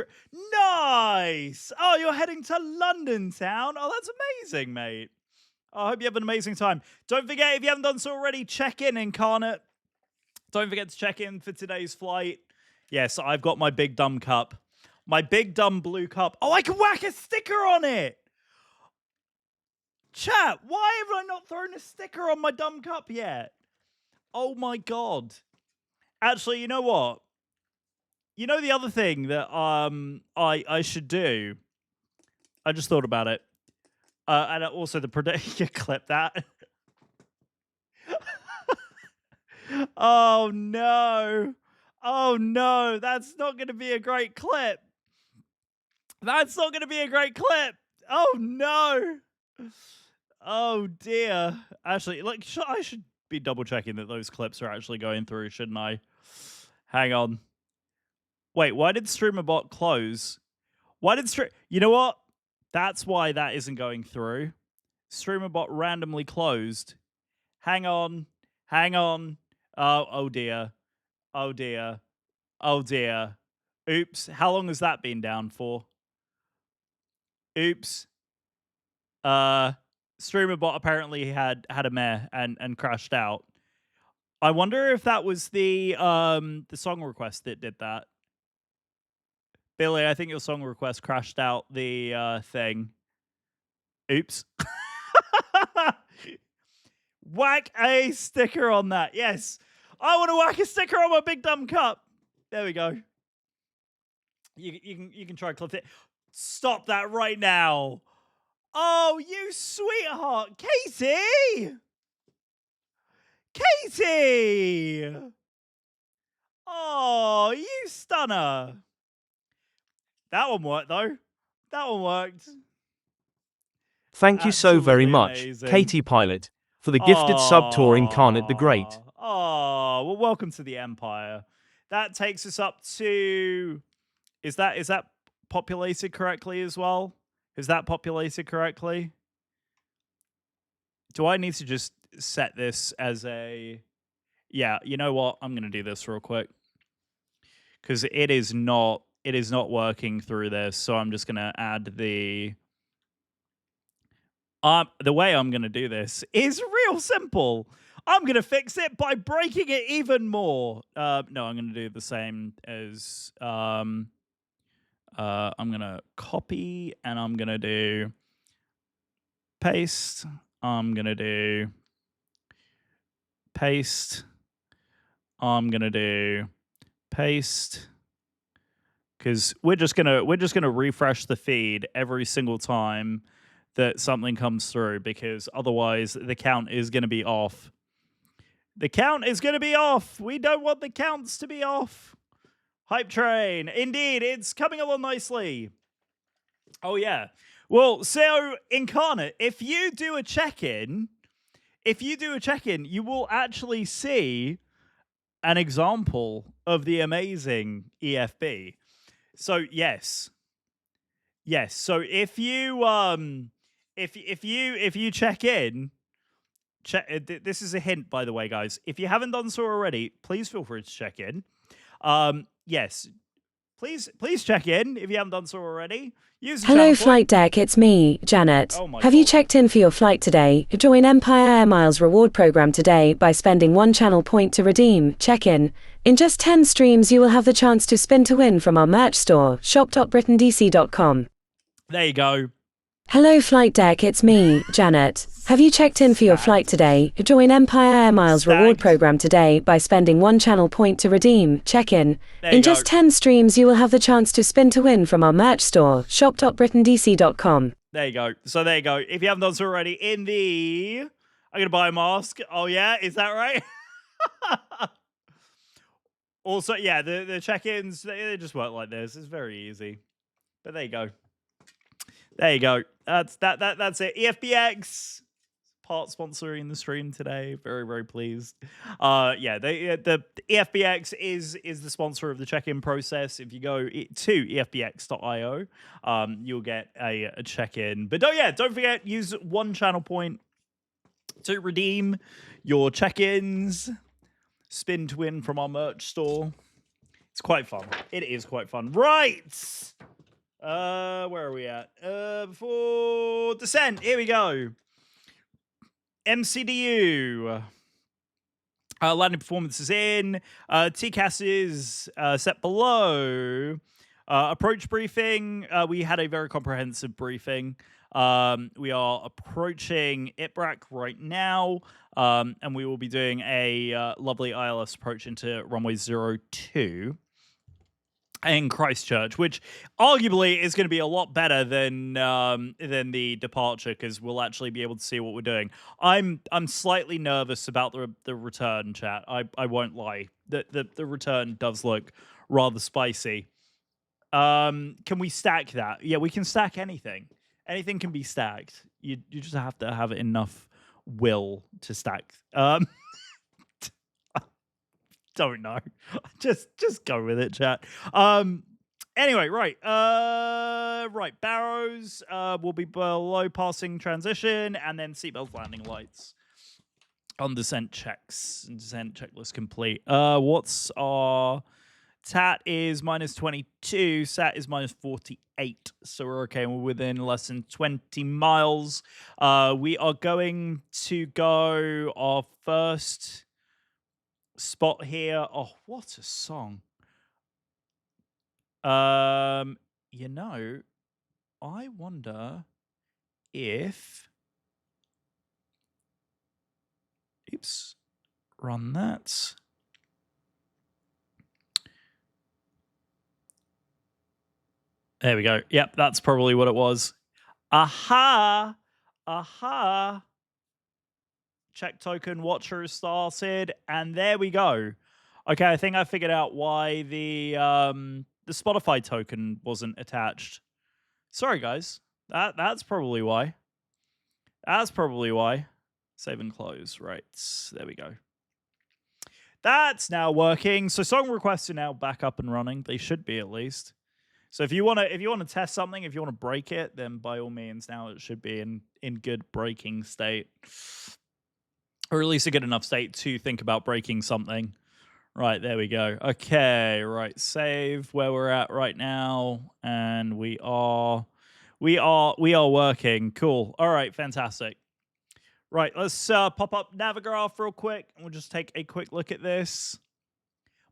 Nice! Oh, you're heading to London town? Oh, that's amazing, mate. I hope you have an amazing time. Don't forget, if you haven't done so already, check in Incarnate. Don't forget to check in for today's flight. Yes, I've got my big dumb cup. My big dumb blue cup. Oh, I can whack a sticker on it! Chat, why have I not thrown a sticker on my dumb cup yet? Oh my god. Actually, you know what? You know the other thing that I should do? I just thought about it. And also the prediction clip that. Oh no. Oh no, that's not going to be a great clip. That's not going to be a great clip. Oh no. Oh dear. Actually, like I should be double checking that those clips are actually going through, shouldn't I? Hang on. Wait, why did StreamerBot close? Why did You know what? That's why that isn't going through. StreamerBot randomly closed. Hang on. Hang on. Oh dear. Oh dear. Oh dear. Oops. How long has that been down for? Oops. StreamerBot apparently had a mare and crashed out. I wonder if that was the song request that did that. Billy, I think your song request crashed out the thing. Oops. Whack a sticker on that. Yes. I want to whack a sticker on my big dumb cup. There we go. You can try and clip it. Stop that right now. Oh, you sweetheart. Katie! Katie! Oh, you stunner. That one worked, though. That one worked. Thank you so very Absolutely much, amazing. Katie Pilot, for the gifted sub to Incarnate the Great. Oh, well, welcome to the Empire. That takes us up to... Is that populated correctly as well? Is that populated correctly? Do I need to just set this as a... Yeah, you know what? I'm going to do this real quick. Because it is not working through this, so I'm just going to add the... the way I'm going to do this is real simple. I'm going to fix it by breaking it even more. No, I'm going to do the same as... I'm going to copy, and I'm going to do paste. I'm going to do paste. I'm going to do paste. Because we're just gonna refresh the feed every single time that something comes through, because otherwise the count is going to be off. The count is going to be off. We don't want the counts to be off. Hype train. Indeed, it's coming along nicely. Oh, yeah. Well, so, Incarnate, if you do a check-in, you will actually see an example of the amazing EFB. So, yes. Yes. So if you check in, this is a hint, by the way, guys. If you haven't done so already, please feel free to check in. Yes. Please check in if you haven't done so already. Use the Hello, channel Flight Deck. It's me, Janet. Oh my Have you God. checked in for your flight today? Join Empire Air Miles reward program today by spending 1 channel point to redeem check-in. In just 10 streams, you will have the chance to spin to win from our merch store, shop.britandc.com. There you go. Hello, Flight Deck. It's me, Janet. Have you checked in for your flight today? Join Empire Air Miles reward Stacked. program today by spending 1 channel point to redeem check-in. There you In go. just 10 streams, you will have the chance to spin to win from our merch store, shop.britandc.com. There you go. So there you go. If you haven't done so already, I'm gonna buy a mask. Oh yeah, is that right? Also, yeah, the check-ins, they just work like this. It's very easy. But there you go. There you go. That's it. EFBX part sponsoring the stream today. Very, very pleased. Yeah, the EFBX is the sponsor of the check-in process. If you go to efbx.io, you'll get a check-in. But don't forget, use 1 channel point to redeem your check-ins. Spin to win from our merch store. It's It's quite fun. It is quite fun. Right. Where are we at? For descent. Here we go. MCDU. Landing performance is in. TCAS is set below. Approach briefing. We had a very comprehensive briefing. We are approaching IPRAC right now. And we will be doing a lovely ILS approach into runway 02 in Christchurch, which arguably is going to be a lot better than the departure, because we'll actually be able to see what we're doing. I'm slightly nervous about the return, chat. I won't lie. The return does look rather spicy. Can we stack that? Yeah, we can stack anything. Anything can be stacked. You just have to have enough will to stack. Don't know. Just go with it, chat. Anyway, right. Right. Barrows will be below passing transition, and then seatbelt landing lights on descent checks. Descent checklist complete. What's our TAT is -22, SAT is -48. So we're okay. We're within less than 20 miles. We are going to go our first spot here. Oh, what a song. You know, I wonder if run that. There we go. Yep, that's probably what it was. Aha. Check token watcher is started, and there we go. Okay, I think I figured out why the Spotify token wasn't attached. Sorry, guys. That's probably why. That's probably why. Save and close. Right. There we go. That's now working. So song requests are now back up and running. They should be, at least. So if you want to test something, if you want to break it, then by all means, now it should be in good breaking state. Or at least a good enough state to think about breaking something. Right, there we go. Okay, right, save where we're at right now, and we are working. Cool. All right, fantastic. Right, let's pop up Navigraph real quick, and we'll just take a quick look at this.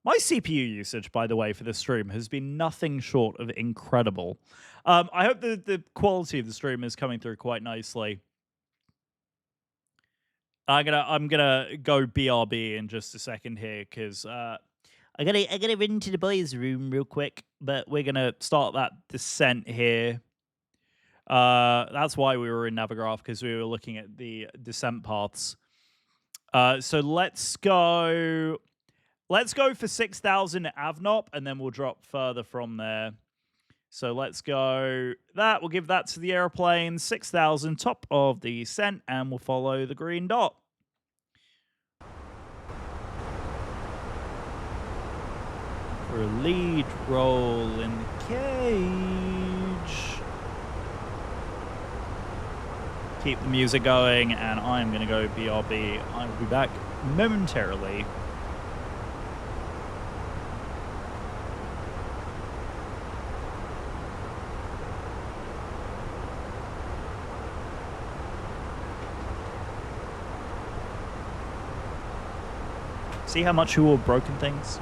My CPU usage, by the way, for this stream has been nothing short of incredible. I hope the quality of the stream is coming through quite nicely. I'm gonna go BRB in just a second here, because I gotta run into the boys' room real quick. But we're gonna start that descent here. That's why we were in Navigraph, because we were looking at the descent paths. So let's go for 6,000 Avnop, and then we'll drop further from there. So let's go that. We'll give that to the airplane. 6,000 top of the descent, and we'll follow the green dot. For a lead roll in the cage. Keep the music going, and I'm going to go BRB. I will be back momentarily. See how much you all broken things?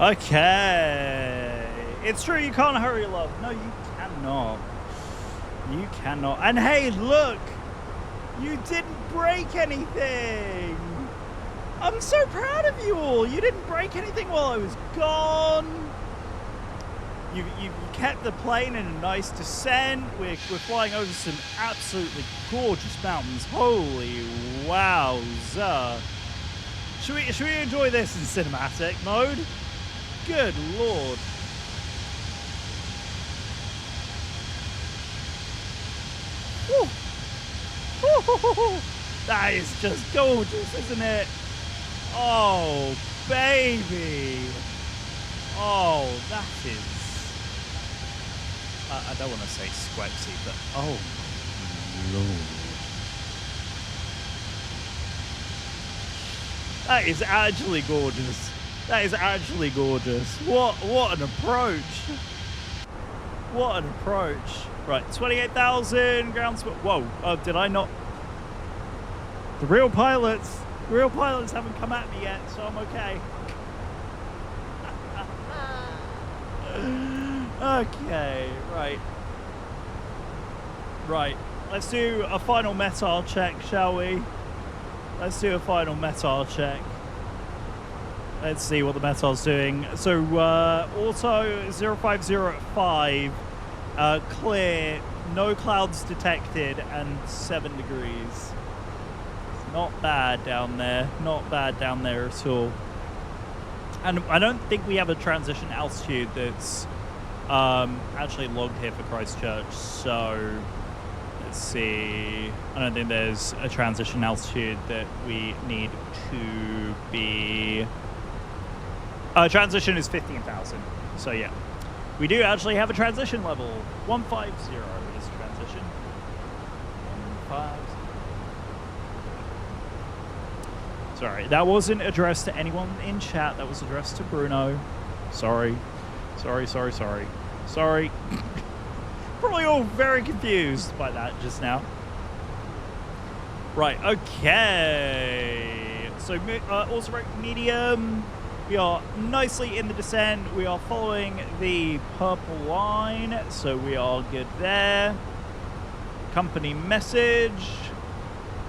Okay. It's true, you can't hurry, love. No, you cannot. You cannot. And hey, look! You didn't break anything! I'm so proud of you all! You didn't break anything while I was gone! You kept the plane in a nice descent. We're flying over some absolutely gorgeous mountains. Holy wowza! Should we enjoy this in cinematic mode? Good lord. Woo. Woo. That is just gorgeous, isn't it? Oh, baby. Oh, that is... I don't want to say squexy, but oh, lord. That is actually gorgeous. That is actually gorgeous. What an approach. What an approach. Right, 28,000 ground speed. Whoa, did I not? The real pilots haven't come at me yet, so I'm okay. Okay, right. Right, let's do a final METAR check, shall we? Let's do a final METAR check. Let's see what the METAR's doing. So, auto 050 at 5, clear, no clouds detected, and 7 degrees. It's not bad down there. Not bad down there at all. And I don't think we have a transition altitude that's actually logged here for Christchurch, so let's see. I don't think there's a transition altitude that we need to be... transition is 15,000, so yeah. We do actually have a transition level. 150 is transition. 150. Sorry, that wasn't addressed to anyone in chat. That was addressed to Bruno. Sorry. Sorry. Probably all very confused by that just now. Right, okay. So, also right, medium. We are nicely in the descent. We are following the purple line, so we are good there. Company message.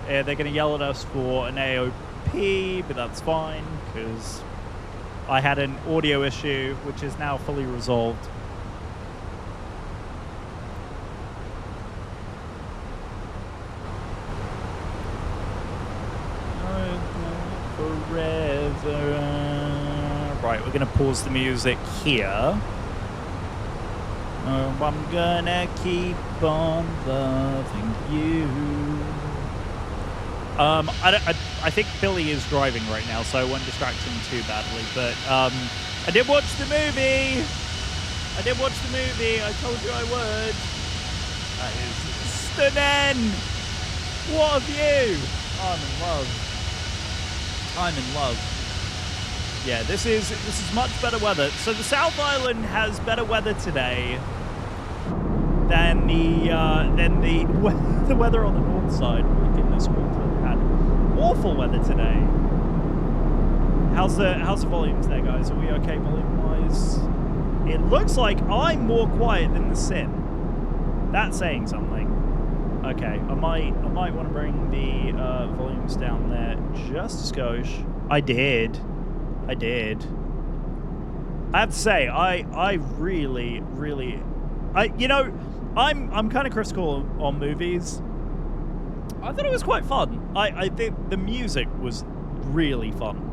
They're going to yell at us for an AOP, but that's fine, because I had an audio issue, which is now fully resolved. Forever. Right, we're going to pause the music here. I'm gonna keep on loving you. I think Billy is driving right now, so I won't distract him too badly. But I did watch the movie. I told you I would. That is stunning. What a view. I'm in love. Yeah, this is much better weather. So the South Island has better weather today than the weather on the north side. My goodness, Auckland had awful weather today. How's the volumes there, guys? Are we okay volume wise? It looks like I'm more quiet than the sim. That's saying something. Okay, I might want to bring the volumes down there just a skosh. I did. I have to say, I really, I'm kind of critical on movies. I thought it was quite fun. I think the music was really fun.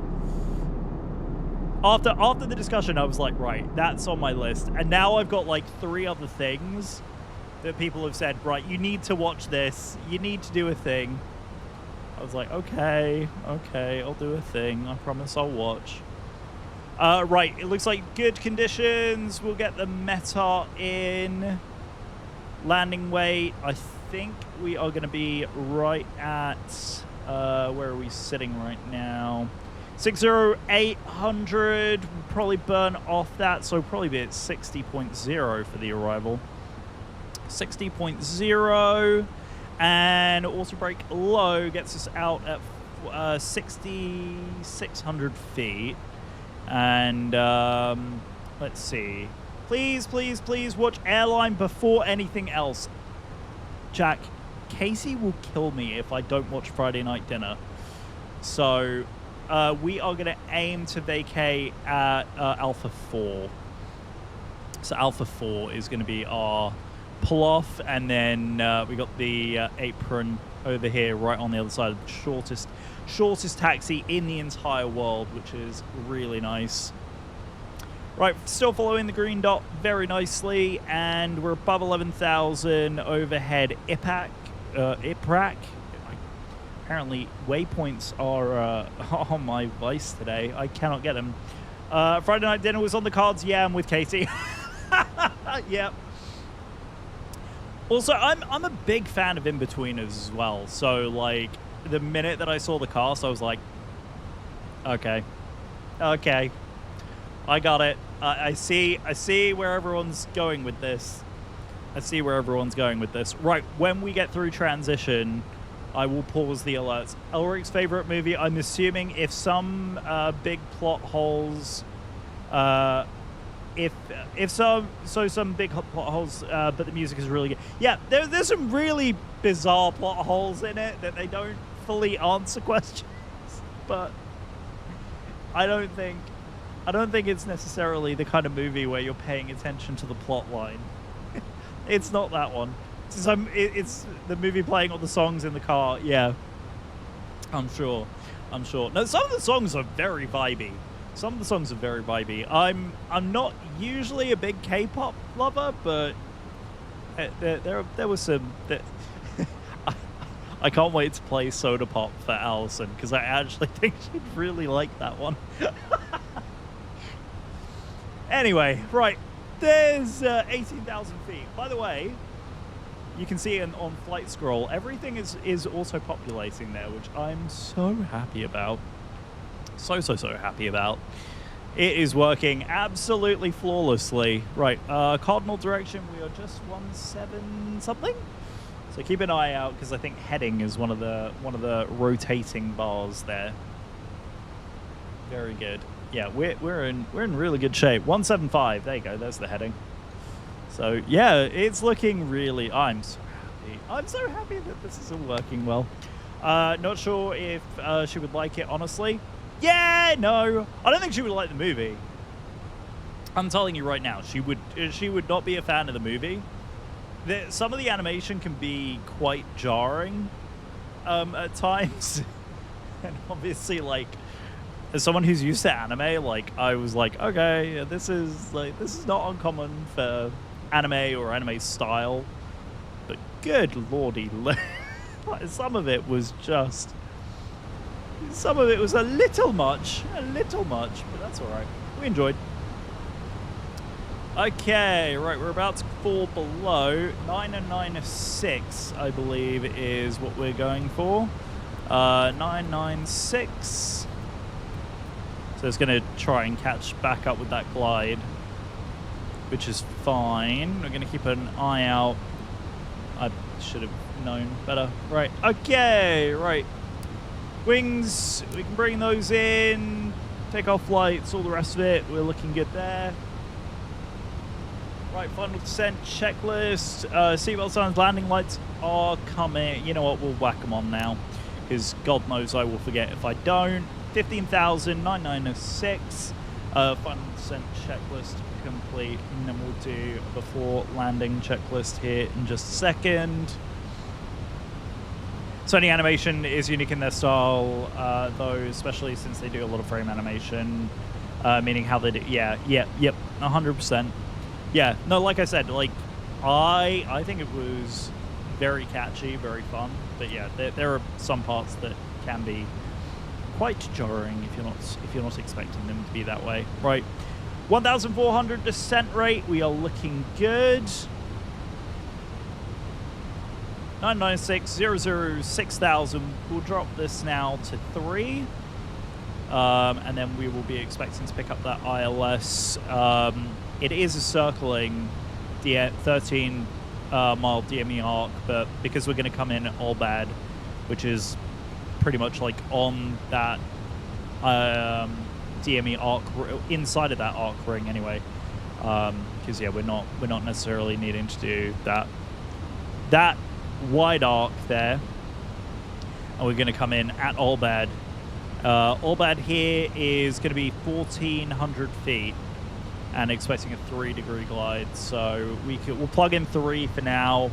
After the discussion, I was like, right, that's on my list. And now I've got like 3 other things that people have said, right, you need to watch this. You need to do a thing. I was like, okay, I'll do a thing. I promise I'll watch. Right, it looks like good conditions. We'll get the METAR in. Landing weight, I think we are going to be right at, where are we sitting right now? 60800, we'll probably burn off that, so probably be at 60.0 for the arrival. 60.0. And also brake low gets us out at 6,600 feet. And let's see. Please, please, please watch Airline before anything else. Jack, Casey will kill me if I don't watch Friday Night Dinner. So we are going to aim to vacate at Alpha 4. So Alpha 4 is going to be our pull-off, and then we got the apron over here right on the other side of the shortest taxi in the entire world, which is really nice. Right, still following the green dot very nicely, and we're above 11,000 overhead IPRAC. Apparently waypoints are on my vice today. I cannot get them. Friday Night Dinner was on the cards. Yeah, I'm with Katie. Yep. Also, I'm a big fan of in-betweeners as well. So, like, the minute that I saw the cast, I was like, okay, I got it. I see where everyone's going with this. Right, when we get through transition, I will pause the alerts. Elric's favorite movie. I'm assuming if some big plot holes. If some big plot holes, but the music is really good. Yeah, there's some really bizarre plot holes in it that they don't fully answer questions. But I don't think it's necessarily the kind of movie where you're paying attention to the plot line. It's not that one. It's the movie playing all the songs in the car. Yeah, I'm sure. No, some of the songs are very vibey. I'm not usually a big K-pop lover, but there was some. I can't wait to play Soda Pop for Allison, because I actually think she'd really like that one. Anyway, right, there's 18,000 feet. By the way, you can see on flight scroll, everything is also populating there, which I'm so happy about. So happy about. It is working absolutely flawlessly. Right, cardinal direction, we are just 17 something. So keep an eye out, because I think heading is one of the rotating bars there. Very good. Yeah, we're in really good shape. 175. There you go. There's the heading. So yeah, it's looking really. I'm so happy that this is all working well. Not sure if she would like it, honestly. Yeah, no, I don't think she would like the movie. I'm telling you right now, she would not be a fan of the movie. Some of the animation can be quite jarring at times, and obviously, like, as someone who's used to anime, like, I was like, okay, this is not uncommon for anime or anime style, but good lordy, some of it was a little much, but that's all right. We enjoyed. Okay, right, we're about to fall below. 996, I believe, is what we're going for. 996. So it's going to try and catch back up with that glide, which is fine. We're going to keep an eye out. I should have known better. Right, okay, right. Wings, we can bring those in, take off lights, all the rest of it. We're looking good there. Right, final descent checklist. Seatbelt signs, landing lights are coming. You know what, we'll whack them on now, because God knows I will forget if I don't. 15,996. Final descent checklist complete. And then we'll do before landing checklist here in just a second. Sony animation is unique in their style, though, especially since they do a lot of frame animation, meaning how they do. Yep, 100%. Yeah, no, like I said, like, I think it was very catchy, very fun, but yeah, there are some parts that can be quite jarring if you're not expecting them to be that way. Right, 1,400 descent rate. We are looking good. 996 006,000. We'll drop this now to 3, and then we will be expecting to pick up that ILS. It is a circling 13 mile DME arc, but because we're going to come in at Albad, which is pretty much like on that DME arc inside of that arc ring anyway, because yeah, we're not necessarily needing to do that wide arc there. And we're going to come in at Albad. Albad here is going to be 1,400 feet and expecting a 3-degree glide. So we'll plug in 3 for now.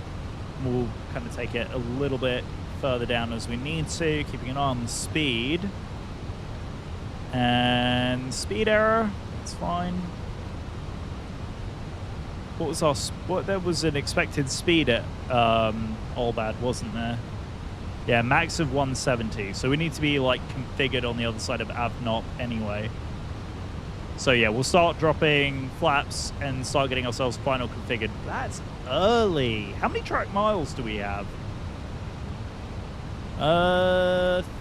We'll kind of take it a little bit further down as we need to, keeping an eye on the speed. And speed error, it's fine. What was there was an expected speed at Albad, wasn't there? Yeah, max of 170. So we need to be like configured on the other side of Avnop anyway. So yeah, we'll start dropping flaps and start getting ourselves final configured. That's early. How many track miles do we have?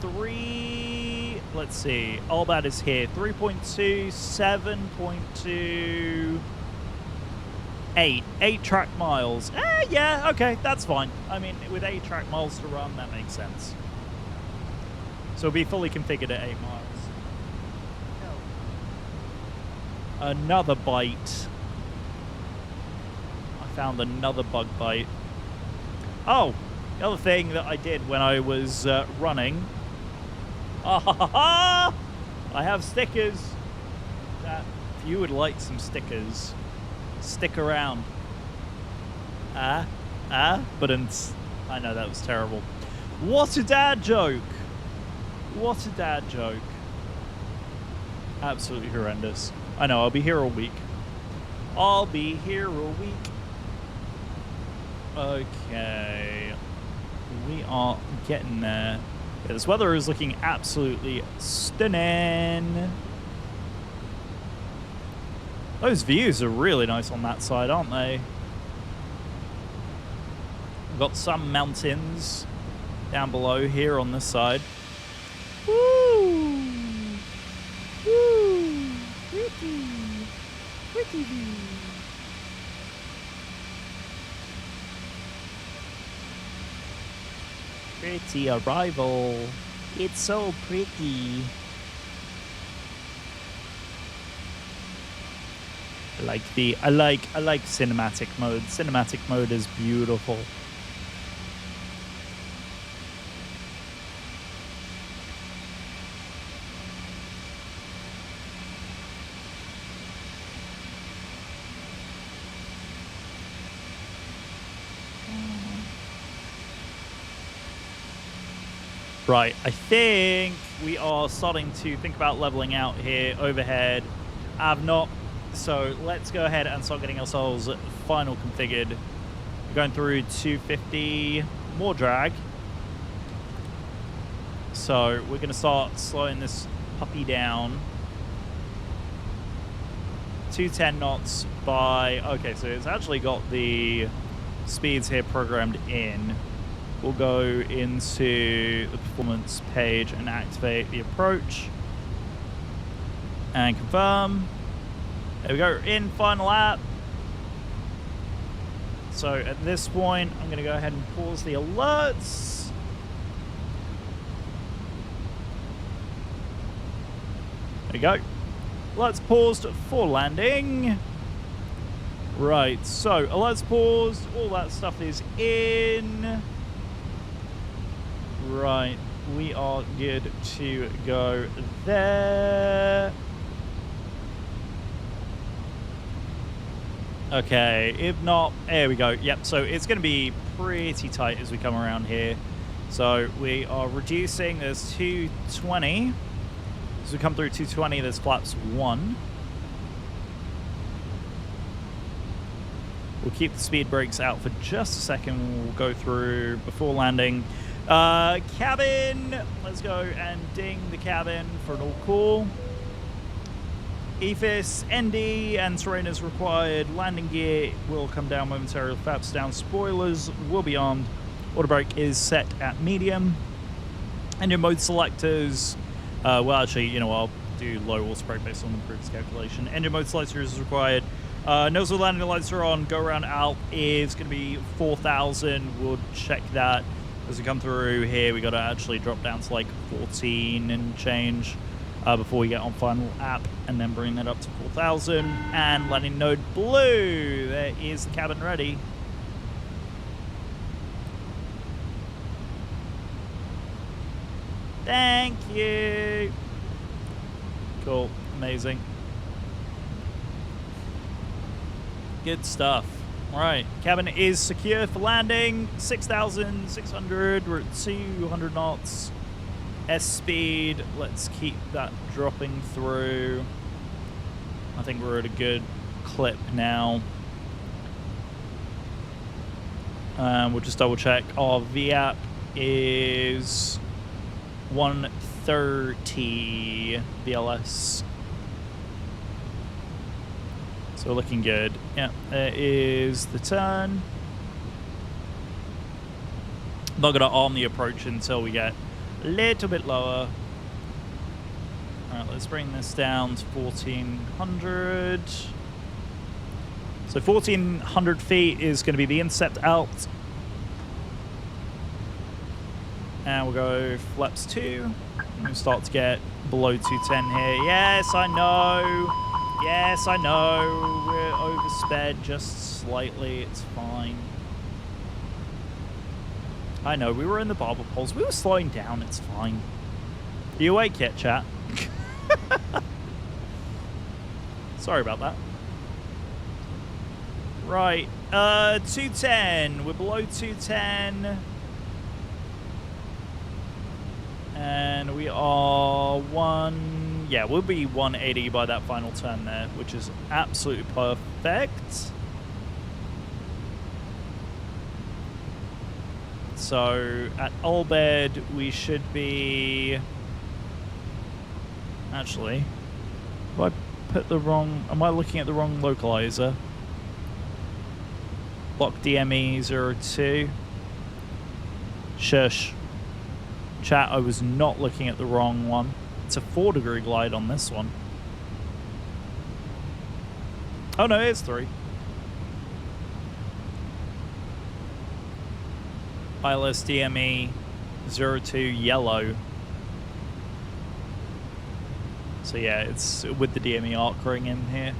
3. Let's see. Albad is here. 3.2, 7.2, 8. 8 track miles. Yeah, okay, that's fine. I mean, with 8 track miles to run, that makes sense. So we'll be fully configured at 8 miles. Another bite. I found another bug bite. Oh, the other thing that I did when I was running. I have stickers. If you would like some stickers, stick around. But I know that was terrible. What a dad joke. What a dad joke. Absolutely horrendous. I know, I'll be here all week. I'll be here all week. Okay. We are getting there. Yeah, this weather is looking absolutely stunning. Those views are really nice on that side, aren't they? We've got some mountains down below here on this side. Woo! Woo! Pretty! Pretty! Pretty arrival. It's so pretty. I like cinematic mode. Cinematic mode is beautiful. Right, I think we are starting to think about leveling out here overhead. I've not, so let's go ahead and start getting ourselves final configured. We're going through 250, more drag. So we're going to start slowing this puppy down. 210 knots by, okay, so it's actually got the speeds here programmed in. We'll go into the performance page and activate the approach and confirm. There we go, in final lap. So at this point, I'm going to go ahead and pause the alerts. There we go. Alerts paused for landing. Right, so alerts paused, all that stuff is in. Right, we are good to go there. Okay, if not, there we go. Yep, so it's going to be pretty tight as we come around here. So we are reducing, there's 220. As we come through 220, there's flaps 1. We'll keep the speed brakes out for just a second. We'll go through before landing. Cabin, let's go and ding the cabin for an all call. EFIS, ND, and terrain is required. Landing gear will come down momentarily. Flaps down. Spoilers will be armed. Auto brake is set at medium. Engine mode selectors, well, actually, you know, I'll do low auto brake based on the previous calculation. Engine mode selector is required. Nozzle landing lights are on. Go around out is going to be 4,000. We'll check that as we come through here. We got to actually drop down to like 14 and change. before we get on final app, and then bring that up to 4,000. And landing node blue. There is the cabin ready. Thank you. Cool. Amazing. Good stuff. All right. Cabin is secure for landing. 6,600. We're at 200 knots. S speed. Let's keep that dropping through. I think we're at a good clip now. We'll just double check. Our VAP is 130 VLS. So we're looking good. Yeah, there is the turn. Not going to arm the approach until we get a little bit lower. Alright, let's bring this down to 1,400. So 1,400 feet is going to be the intercept out. And we'll go flaps 2. We'll start to get below 210 here. Yes, I know. Yes, I know. We're oversped just slightly. It's fine. I know. We were in the barber poles. We were slowing down. It's fine. Are you awake yet, chat? Sorry about that. Right. 210. We're below 210. And we are we'll be 180 by that final turn there, which is absolutely perfect. So at Albed, we should be... Actually, have I put the wrong... Am I looking at the wrong localizer? Block DME 02. Shush. Chat, I was not looking at the wrong one. It's a 4-degree glide on this one. Oh no, it's 3. ILS DME 02 yellow. So yeah, it's with the DME arc ring in here.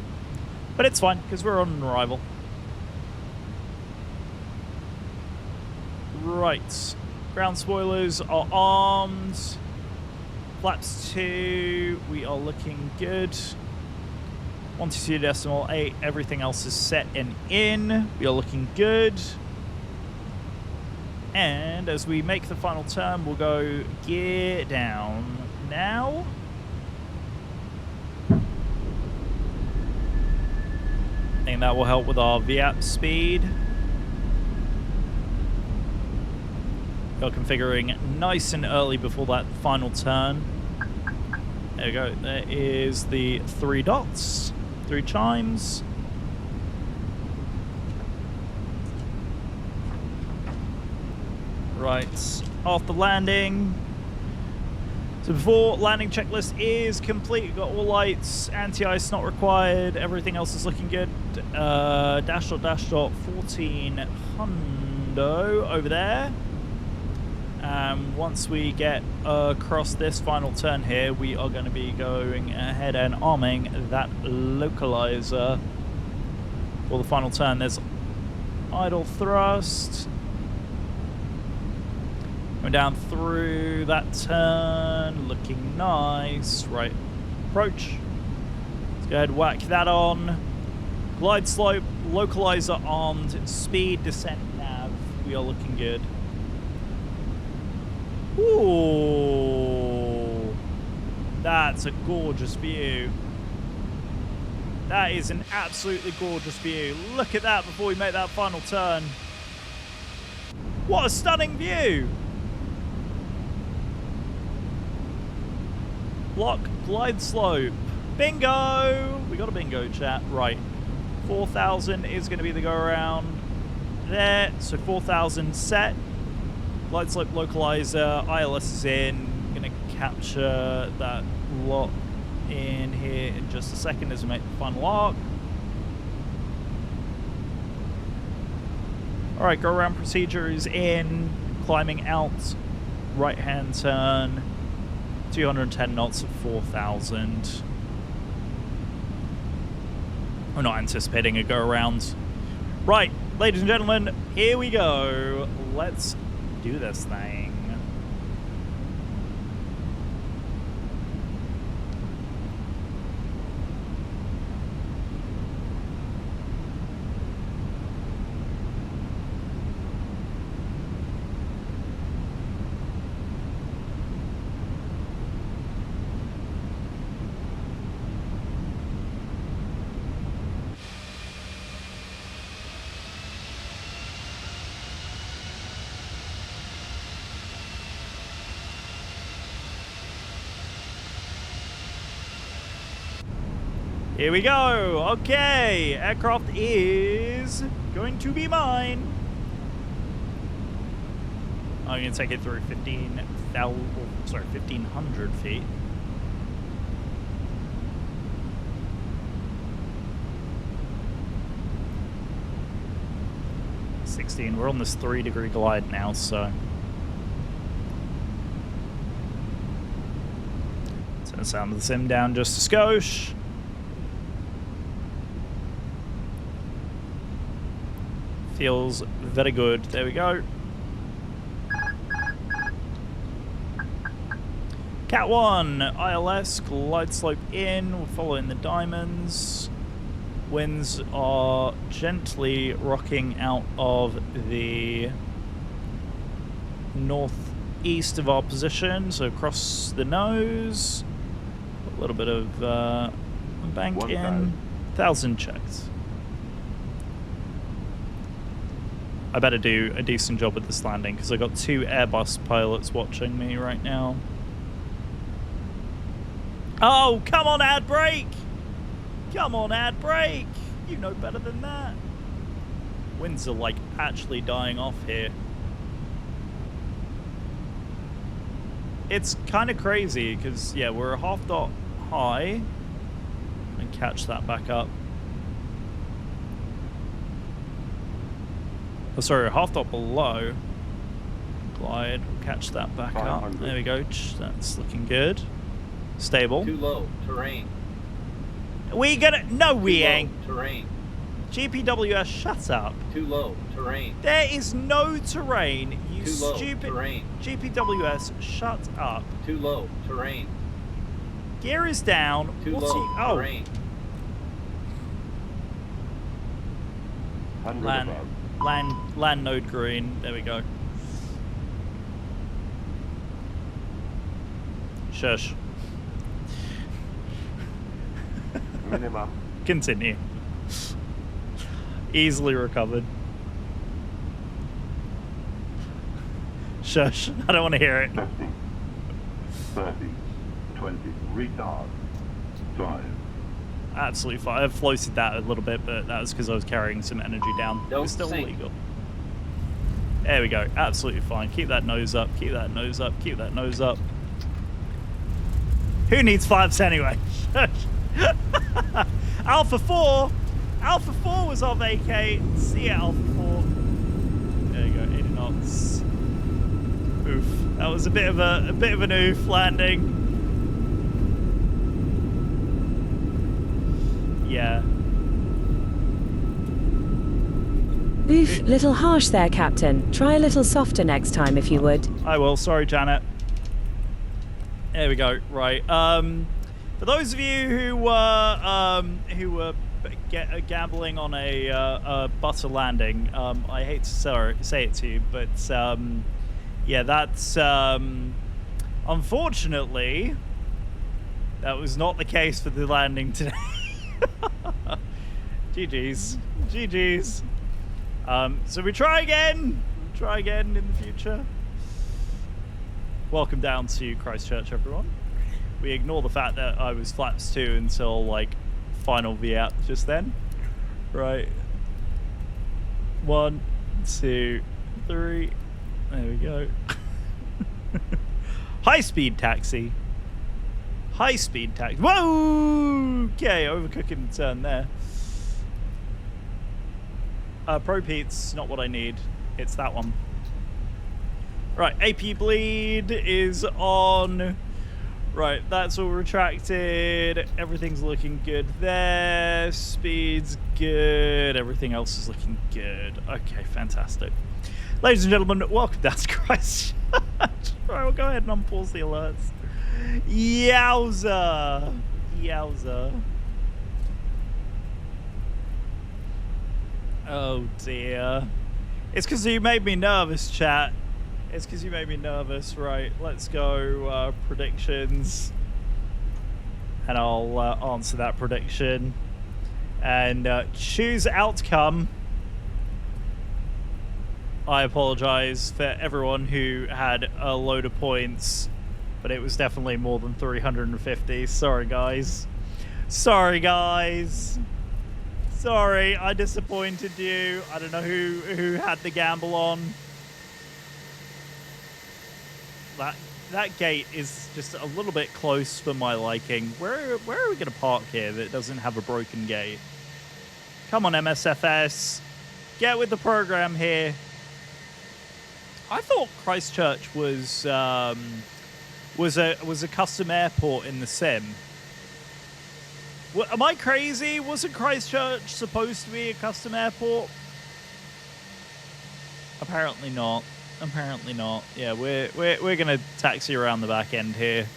But it's fine, because we're on an arrival. Right. Ground spoilers are armed. Flaps 2, we are looking good. 122.8, everything else is set and in. We are looking good. And as we make the final turn, we'll go gear down now. I think that will help with our VAP speed. We're configuring nice and early before that final turn. There we go. There is the 3 dots, 3 chimes. Right, after landing. So before landing checklist is complete, we've got all lights, anti-ice not required, everything else is looking good. Dash dot 1400 over there. Once we get across this final turn here, we are going to be going ahead and arming that localizer for the final turn. There's idle thrust. Going down through that turn, looking nice. Right, approach. Let's go ahead and whack that on. Glide slope, localizer armed, speed, descent, nav. We are looking good. Ooh, that's a gorgeous view. That is an absolutely gorgeous view. Look at that before we make that final turn. What a stunning view. Block, glide slope. Bingo! We got a bingo, chat. Right. 4,000 is going to be the go around there. So 4,000 set. Glide slope localizer. ILS is in. Going to capture that lot in here in just a second as we make the final arc. Alright, go around procedure is in. Climbing out. Right hand turn. 210 knots at 4,000. We're not anticipating a go around. Right, ladies and gentlemen, here we go. Let's do this thing. Here we go. Okay, aircraft is going to be mine. I'm going to take it through 1,500 feet. We're on this 3-degree glide now, so turn the sound of the sim down just a skosh. Feels very good. There we go. Cat 1, ILS, glide slope in. We're following the diamonds. Winds are gently rocking out of the northeast of our position, so across the nose. A little bit of bank in. 1,000 checked. I better do a decent job with this landing because I got 2 Airbus pilots watching me right now. Oh, come on, ad brake! Come on, ad brake! You know better than that. Winds are like actually dying off here. It's kind of crazy because, yeah, we're a half dot high. And catch that back up. Oh, sorry, a half dot below. Glide, catch that back up. There we go. That's looking good. Stable. Too low terrain. We gonna? No, we ain't. Terrain. GPWS, shut up. Too low terrain. There is no terrain. You Too low stupid. terrain. GPWS, shut up. Too low terrain. Gear is down. Too What's low he? Oh, terrain. land node green. There we go. Shush. Minimum. Continue. Easily recovered. Shush. I don't want to hear it. 50, 30, 20, retard, 5. Absolutely fine. I floated that a little bit, but that was because I was carrying some energy down. Don't It's still sink. illegal. There we go. Absolutely fine. Keep that nose up. Keep that nose up. Keep that nose up. Who needs flaps anyway? Alpha 4. Alpha 4 was our vacate. See ya, Alpha 4. There you go. 80 knots. Oof. That was a bit of an oof landing. Yeah. Oof, little harsh there, Captain. Try a little softer next time if you would. I will. Sorry, Janet. There we go. Right. For those of you who were gambling on a butter landing, I hate to say it to you, but yeah, that's unfortunately that was not the case for the landing today. GG's. GG's. So we try again. Try again in the future. Welcome down to Christchurch, everyone. We ignore the fact that I was flaps 2 until like final VAP just then. Right. 1, 2, 3. There we go. High-speed taxi. High-speed taxi. Whoa! Okay, overcooking the turn there. Pro Pete's not what I need. It's that one. Right, AP bleed is on Right, that's all retracted. Everything's looking good there. Speed's good. Everything else is looking good. Okay, fantastic. Ladies and gentlemen, welcome down to Christchurch. Right, we'll go ahead and unpause the alerts. Yowza. Yowza. Oh dear. It's because you made me nervous, chat. It's because you made me nervous. Right, let's go predictions. And I'll answer that prediction. And choose outcome. I apologize for everyone who had a load of points, but it was definitely more than 350. Sorry, guys. Sorry, guys. Sorry, I disappointed you. I don't know who had the gamble on. That gate is just a little bit close for my liking. Where are we going to park here that doesn't have a broken gate? Come on, MSFS. Get with the program here. I thought Christchurch was a custom airport in the sim. Am I crazy? Wasn't Christchurch supposed to be a custom airport? Apparently not. Apparently not. Yeah, we're gonna taxi around the back end here.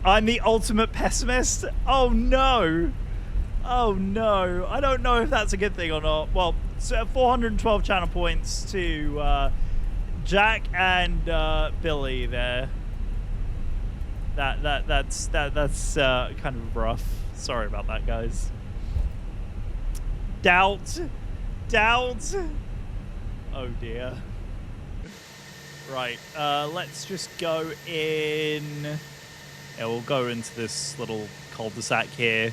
I'm the ultimate pessimist. Oh no. Oh no. I don't know if that's a good thing or not. Well, so 412 channel points to Jack and Billy there. That's kind of rough. Sorry about that, guys. Doubt. Oh dear. Right, let's just go in. Yeah, we'll go into this little cul-de-sac here,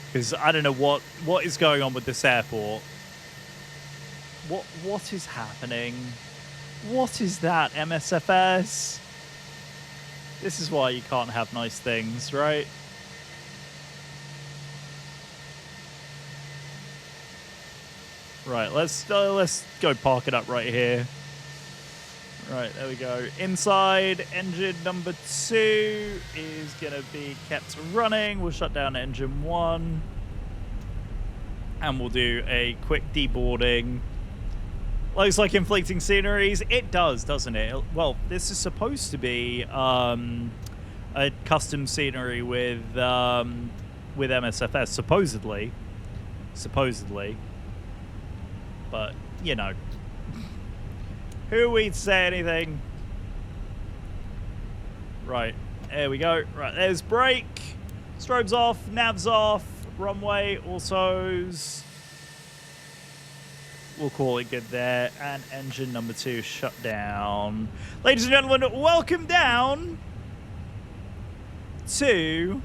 because I don't know what is going on with this airport. What is happening? What is that, MSFS? This is why you can't have nice things, right? Right, let's go park it up right here. Right, there we go. Inside, engine number 2 is going to be kept running. We'll shut down engine 1. And we'll do a quick deboarding. Looks like inflicting sceneries. It does, doesn't it? Well, this is supposed to be a custom scenery with MSFS, supposedly. But, you know. Who are we to say anything? Right, there we go. Right, there's brake. Strobes off, navs off, runway, alsos. We'll call it good there. And engine number 2 shut down. Ladies and gentlemen, welcome down to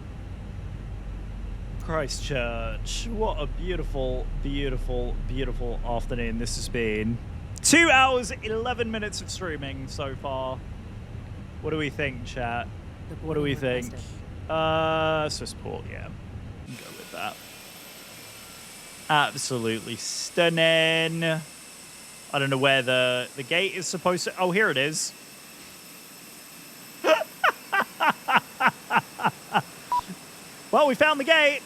Christchurch. What a beautiful, beautiful, beautiful afternoon this has been. 2 hours, 11 minutes of streaming so far. What do we think, chat? What do we think? Swissport, yeah. Go with that. Absolutely stunning. I don't know where the gate is supposed to... Oh, here it is. Well, we found the gate.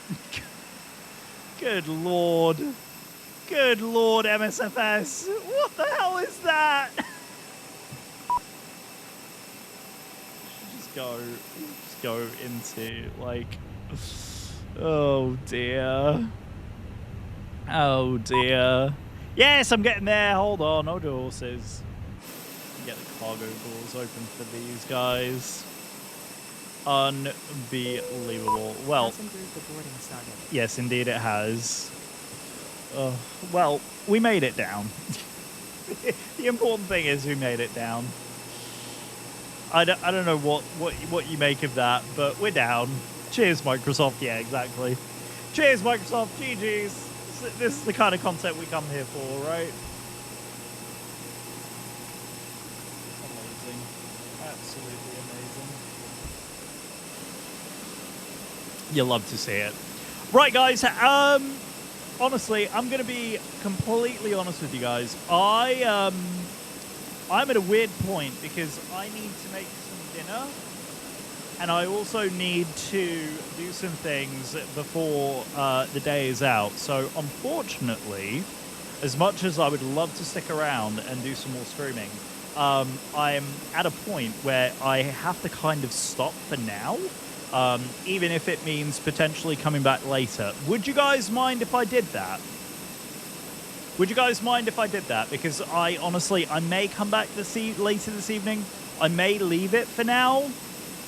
Good lord. Good lord, MSFS. What the hell is that? Just go into, like... Oh, dear. Oh, dear. Yes, I'm getting there. Hold on. No horses. Get the cargo doors open for these guys. Unbelievable. Well, yes, indeed it has. Well, we made it down. The important thing is we made it down. I don't know what you make of that, but we're down. Cheers, Microsoft. Yeah, exactly. Cheers, Microsoft. GG's. This is the kind of content we come here for, right? Amazing. Absolutely amazing. You love to see it. Right, guys. Honestly, I'm going to be completely honest with you guys. I'm at a weird point because I need to make some dinner. And I also need to do some things before the day is out. So unfortunately, as much as I would love to stick around and do some more streaming, I'm at a point where I have to kind of stop for now, even if it means potentially coming back later. Would you guys mind if I did that? Would you guys mind if I did that? Because I may come back later this evening. I may leave it for now.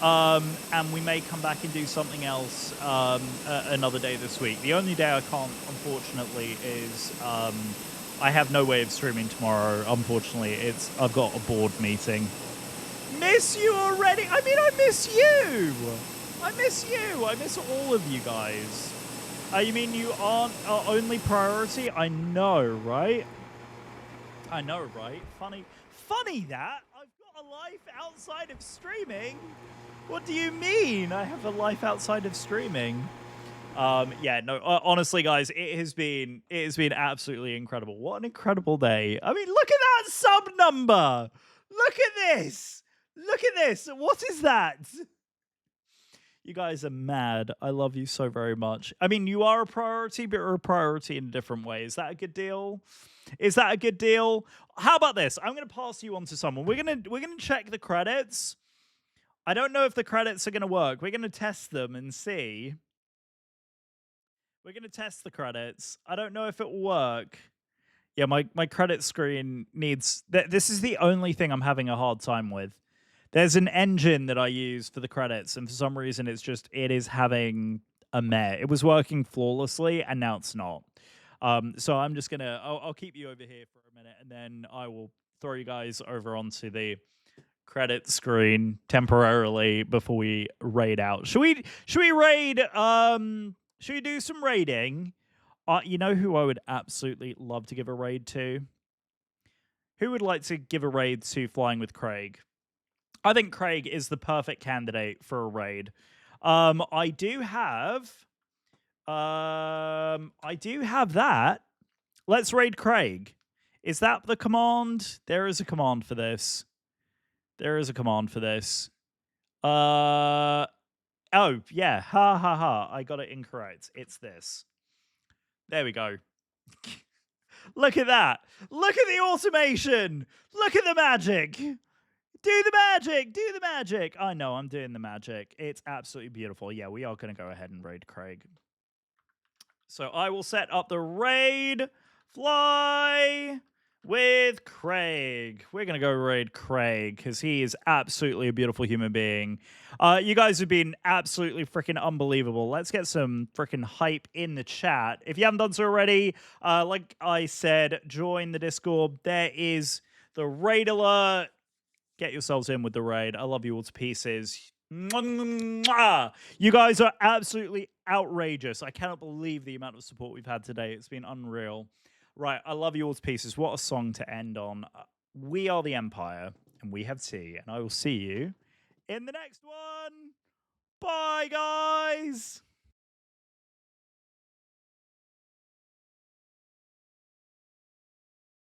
And we may come back and do something else another day this week. The only day I can't, unfortunately, is I have no way of streaming tomorrow. Unfortunately, I've got a board meeting. Miss you already? I mean, I miss you. I miss you. I miss all of you guys. You mean you aren't our only priority? I know, right? I know, right? Funny that I've got a life outside of streaming. What do you mean? I have a life outside of streaming. Yeah, no. Honestly, guys, it has been absolutely incredible. What an incredible day! I mean, look at that sub number. Look at this. Look at this. What is that? You guys are mad. I love you so very much. I mean, you are a priority, but you're a priority in a different way. Is that a good deal? Is that a good deal? How about this? I'm going to pass you on to someone. We're gonna check the credits. I don't know if the credits are going to work. We're going to test them and see. We're going to test the credits. I don't know if it will work. Yeah, my credit screen needs... This is the only thing I'm having a hard time with. There's an engine that I use for the credits, and for some reason it is having a meh. It was working flawlessly, and now it's not. So I'm just going to... I'll keep you over here for a minute, and then I will throw you guys over onto the credit screen temporarily before we raid out. Should we raid? Should we do some raiding? You know who I would absolutely love to give a raid to? Who would like to give a raid to Flying with Craig? I think Craig is the perfect candidate for a raid. I do have that. Let's raid Craig. Is that the command? There is a command for this. There is a command for this. Oh, yeah. Ha, ha, ha. I got it incorrect. It's this. There we go. Look at that. Look at the automation. Look at the magic. Do the magic. Do the magic. I know, I'm doing the magic. It's absolutely beautiful. Yeah, we are going to go ahead and raid Craig. So I will set up the raid. Fly with Craig. We're going to go raid Craig because he is absolutely a beautiful human being. You guys have been absolutely freaking unbelievable. Let's get some freaking hype in the chat. If you haven't done so already, like I said, join the Discord. There is the raid alert. Get yourselves in with the raid. I love you all to pieces. You guys are absolutely outrageous. I cannot believe the amount of support we've had today. It's been unreal. Right, I love you all to pieces. What a song to end on. We are the Empire, and we have tea, and I will see you in the next one. Bye, guys.